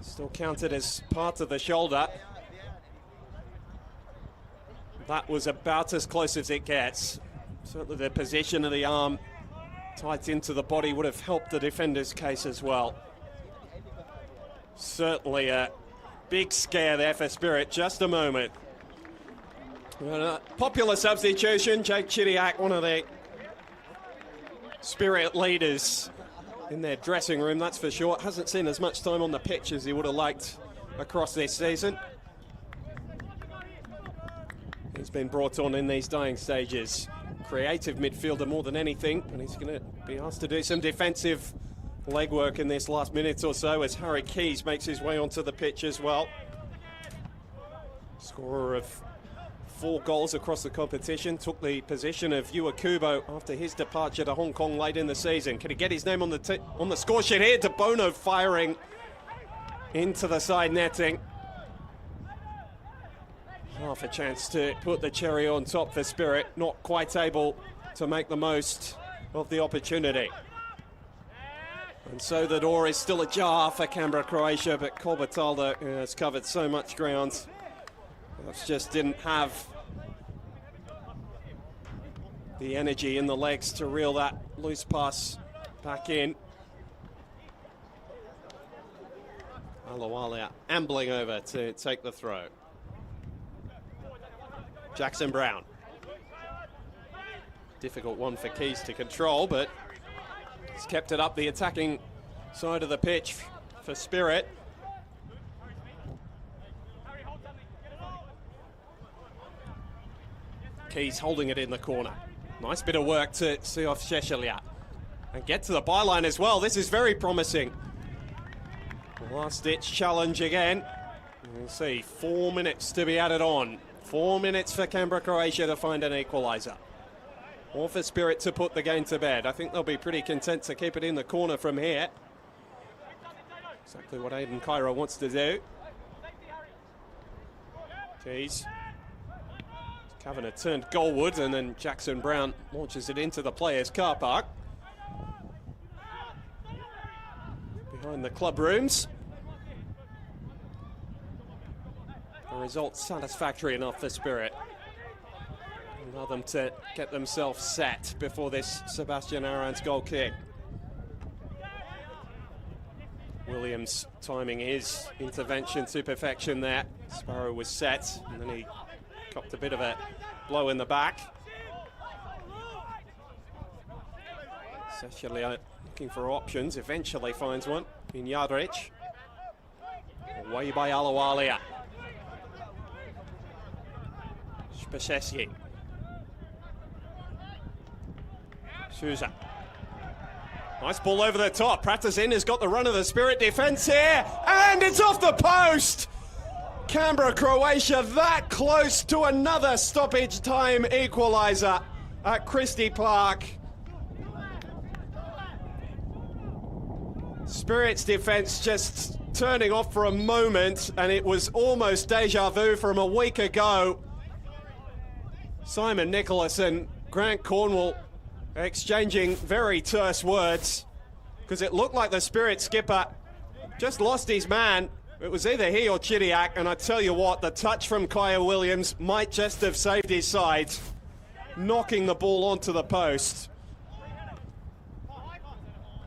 Still counted as part of the shoulder. That was about as close as it gets. Certainly the position of the arm tight into the body would have helped the defender's case as well. Certainly a big scare there for Spirit. Just a moment. Popular substitution, Jake Chidiac, one of the Spirit leaders in their dressing room, that's for sure. Hasn't seen as much time on the pitch as he would have liked across this season. He's been brought on in these dying stages. Creative midfielder more than anything, and he's going to be asked to do some defensive legwork in this last minute or so as Harry Keys makes his way onto the pitch as well. Scorer of 4 goals across the competition, took the position of Yua Kubo after his departure to Hong Kong late in the season. Can he get his name on the score sheet here? De Bono firing into the side netting. Half a chance to put the cherry on top for Spirit, not quite able to make the most of the opportunity. And so the door is still ajar for Canberra, Croatia, but Kolbatalda has covered so much ground. Just didn't have the energy in the legs to reel that loose pass back in. Alawalia ambling over to take the throw. Jackson Brown. Difficult one for Keys to control, but he's kept it up the attacking side of the pitch for Spirit. Keys holding it in the corner. Nice bit of work to see off Sheshelia. And get to the byline as well. This is very promising. Last-ditch challenge again. We'll see, 4 minutes to be added on. 4 minutes for Canberra, Croatia to find an equaliser. Or for Spirit to put the game to bed. I think they'll be pretty content to keep it in the corner from here. Exactly what Aiden Cairo wants to do. Keys. Kavanagh turned goalward, and then Jackson Brown launches it into the players' car park. Behind the club rooms. The result satisfactory enough for Spirit. Allow them to get themselves set before this Sebastian Aran's goal kick. Williams timing his intervention to perfection there. Sparrow was set, and then he copped a bit of a blow in the back. Secheli looking for options, eventually finds one in Yadrich. Away by Alawalia. Spasheski. Souza. Nice ball over the top. Pratazin has got the run of the Spirit defence here, and it's off the post! Canberra, Croatia that close to another stoppage time equaliser at Christie Park. Spirit's defence just turning off for a moment, and it was almost deja vu from a week ago. Simon Nicholas and Grant Cornwall exchanging very terse words, because it looked like the Spirit skipper just lost his man. It was either he or Chidiac, and I tell you what, the touch from Kaya Williams might just have saved his side, knocking the ball onto the post.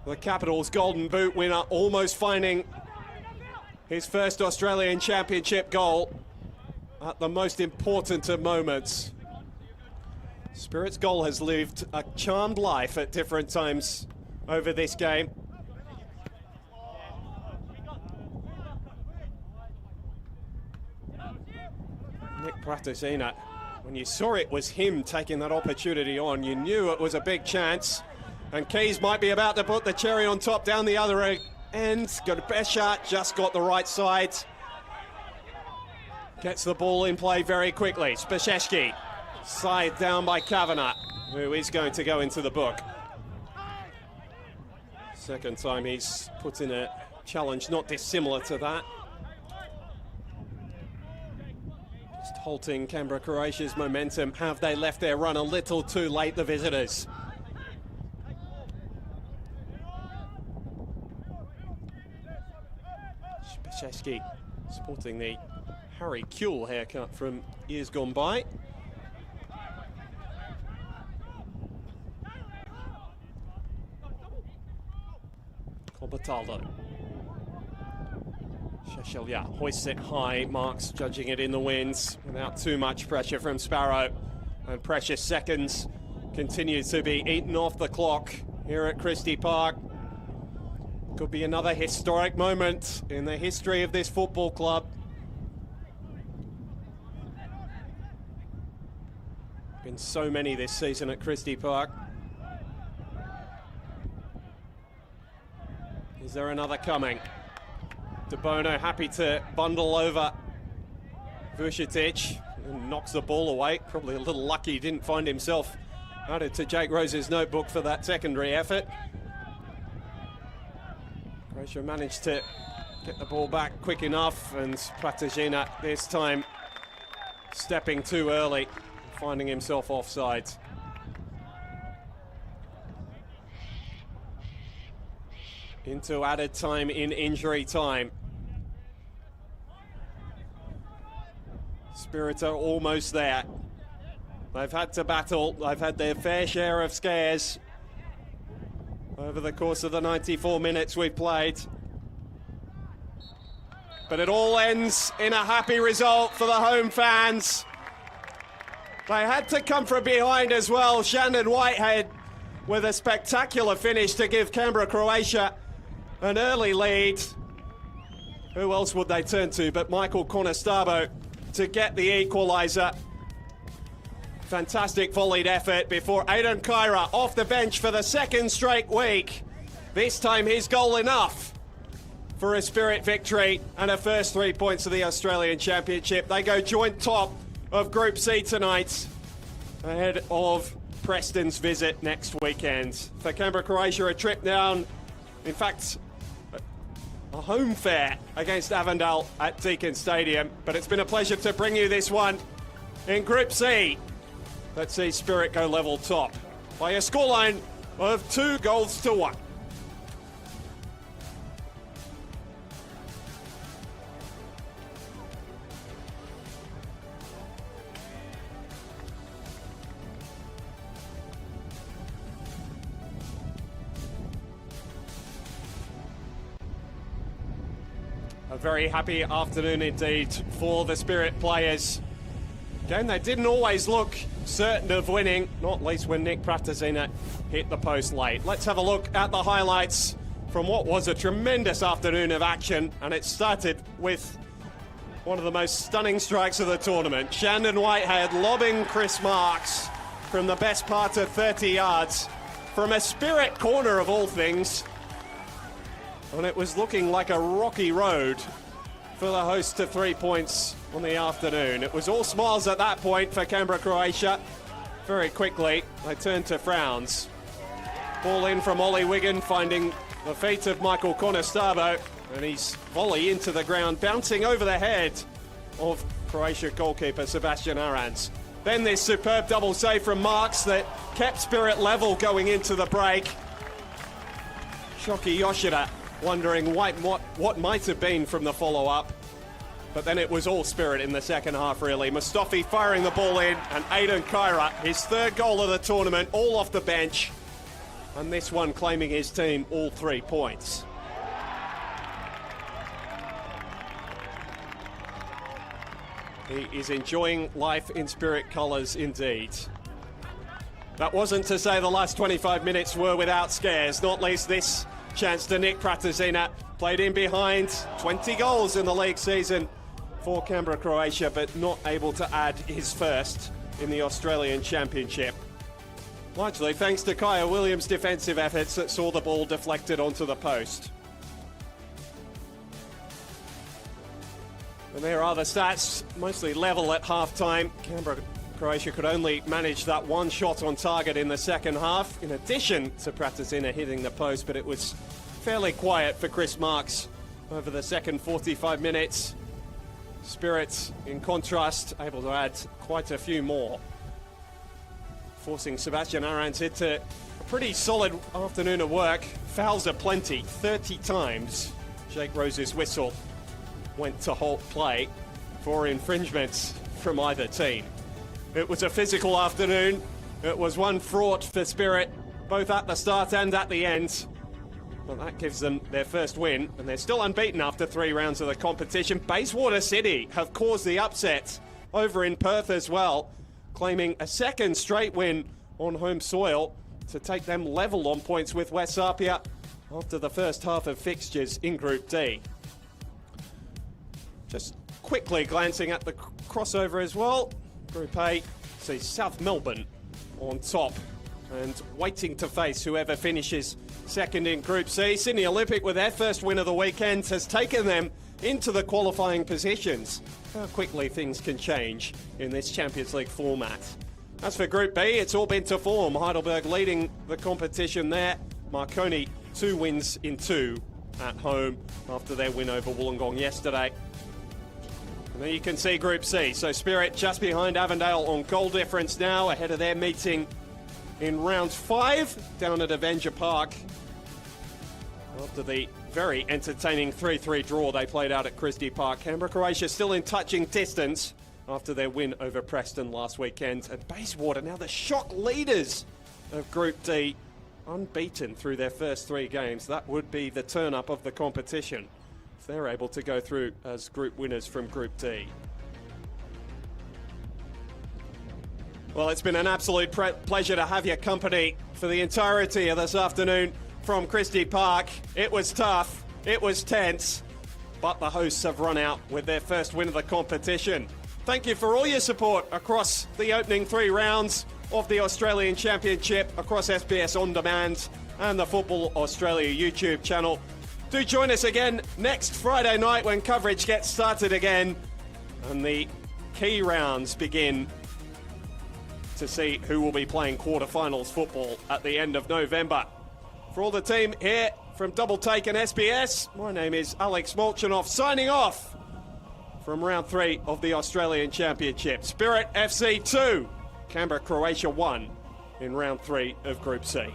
The Capitals' Golden Boot winner almost finding his first Australian Championship goal at the most important of moments. Spirit's goal has lived a charmed life at different times over this game. Nick Pratazina, when you saw it was him taking that opportunity on, you knew it was a big chance. And Keys might be about to put the cherry on top down the other end. Godbesha just got the right side. Gets the ball in play very quickly. Spasheski, side down by Kavanagh, who is going to go into the book. Second time he's put in a challenge not dissimilar to that. Just halting Canberra, Croatia's momentum. Have they left their run a little too late, the visitors? Spasheski sporting the Harry Kuehl haircut from years gone by. Obertaldo. Sheshelia hoists it high, Marks judging it in the winds without too much pressure from Sparrow. And precious seconds continue to be eaten off the clock here at Christie Park. Could be another historic moment in the history of this football club. Been so many this season at Christie Park. Is there another coming? De Bono happy to bundle over Vucetic and knocks the ball away. Probably a little lucky he didn't find himself added to Jake Rose's notebook for that secondary effort. Croatia managed to get the ball back quick enough, and Platagina this time stepping too early, finding himself offside. Into added time in injury time. Spirit are almost there. They've had to battle. They've had their fair share of scares over the course of the 94 minutes we've played. But it all ends in a happy result for the home fans. They had to come from behind as well. Shandon Whitehead with a spectacular finish to give Canberra, Croatia an early lead. Who else would they turn to but Michael Conestabbo to get the equaliser. Fantastic volleyed effort before Aidan Kyra off the bench for the second straight week. This time his goal enough for a Spirit victory and a first 3 points of the Australian Championship. They go joint top of Group C tonight ahead of Preston's visit next weekend. For Canberra, Croatia, a trip down, in fact, a home fare against Avondale at Deakin Stadium. But it's been a pleasure to bring you this one in Group C. Let's see Spirit go level top by a scoreline of 2-1. A very happy afternoon indeed for the Spirit players. Game they didn't always look certain of winning, not least when Nick Pratasina hit the post late. Let's have a look at the highlights from what was a tremendous afternoon of action, and it started with one of the most stunning strikes of the tournament. Shandon Whitehead lobbing Chris Marks from the best part of 30 yards from a Spirit corner of all things. And it was looking like a rocky road for the hosts to 3 points on the afternoon. It was all smiles at that point for Canberra, Croatia. Very quickly, they turned to frowns. Ball in from Ollie Wigan, finding the feet of Michael Conestabbo, and his volley into the ground, bouncing over the head of Croatia goalkeeper Sebastian Arans. Then this superb double save from Marks that kept Spirit level going into the break. Shoki Yoshida wondering what might have been from the follow-up. But then it was all Spirit in the second half, really. Mustafi firing the ball in, and Aidan Kyra, his third goal of the tournament, all off the bench. And this one claiming his team all 3 points. He is enjoying life in Spirit colours indeed. That wasn't to say the last 25 minutes were without scares, not least this chance to Nick Pratasina. Played in behind, 20 goals in the league season for Canberra, Croatia, but not able to add his first in the Australian Championship. Largely thanks to Kaya Williams' defensive efforts that saw the ball deflected onto the post. And there are the stats, mostly level at half-time. Canberra, Croatia could only manage that one shot on target in the second half, in addition to Pratasina hitting the post, but it was fairly quiet for Chris Marks over the second 45 minutes. Spirit, in contrast, able to add quite a few more, forcing Sebastian Arans into a pretty solid afternoon of work. Fouls aplenty, 30 times. Jake Rose's whistle went to halt play for infringements from either team. It was a physical afternoon. It was one fraught for Spirit, both at the start and at the end. Well, that gives them their first win, and they're still unbeaten after 3 rounds of the competition. Bayswater City have caused the upset over in Perth as well, claiming a second straight win on home soil to take them level on points with West Apia after the first half of fixtures in Group D. Just quickly glancing at the crossover as well, Group A sees South Melbourne on top and waiting to face whoever finishes second in Group C. Sydney Olympic, with their first win of the weekend, has taken them into the qualifying positions. How quickly things can change in this Champions League format. As for Group B, it's all been to form. Heidelberg leading the competition there. Marconi 2 wins in 2 at home after their win over Wollongong yesterday. And there you can see Group C. So Spirit just behind Avondale on goal difference now, ahead of their meeting in round 5 down at Avenger Park after the very entertaining 3-3 draw they played out at Christie Park. Canberra, Croatia still in touching distance after their win over Preston last weekend. And Bayswater now the shock leaders of Group D, unbeaten through their first 3 games. That would be the turn-up of the competition if they're able to go through as group winners from Group D. Well, it's been an absolute pleasure to have your company for the entirety of this afternoon from Christie Park. It was tough, it was tense, but the hosts have run out with their first win of the competition. Thank you for all your support across the opening 3 rounds of the Australian Championship across SBS On Demand and the Football Australia YouTube channel. Do join us again next Friday night when coverage gets started again and the key rounds begin to see who will be playing quarterfinals football at the end of November. For all the team here from Double Take and SBS, my name is Alex Molchanoff, signing off from round 3 of the Australian Championship. Spirit FC 2, Canberra, Croatia 1 in round 3 of Group C.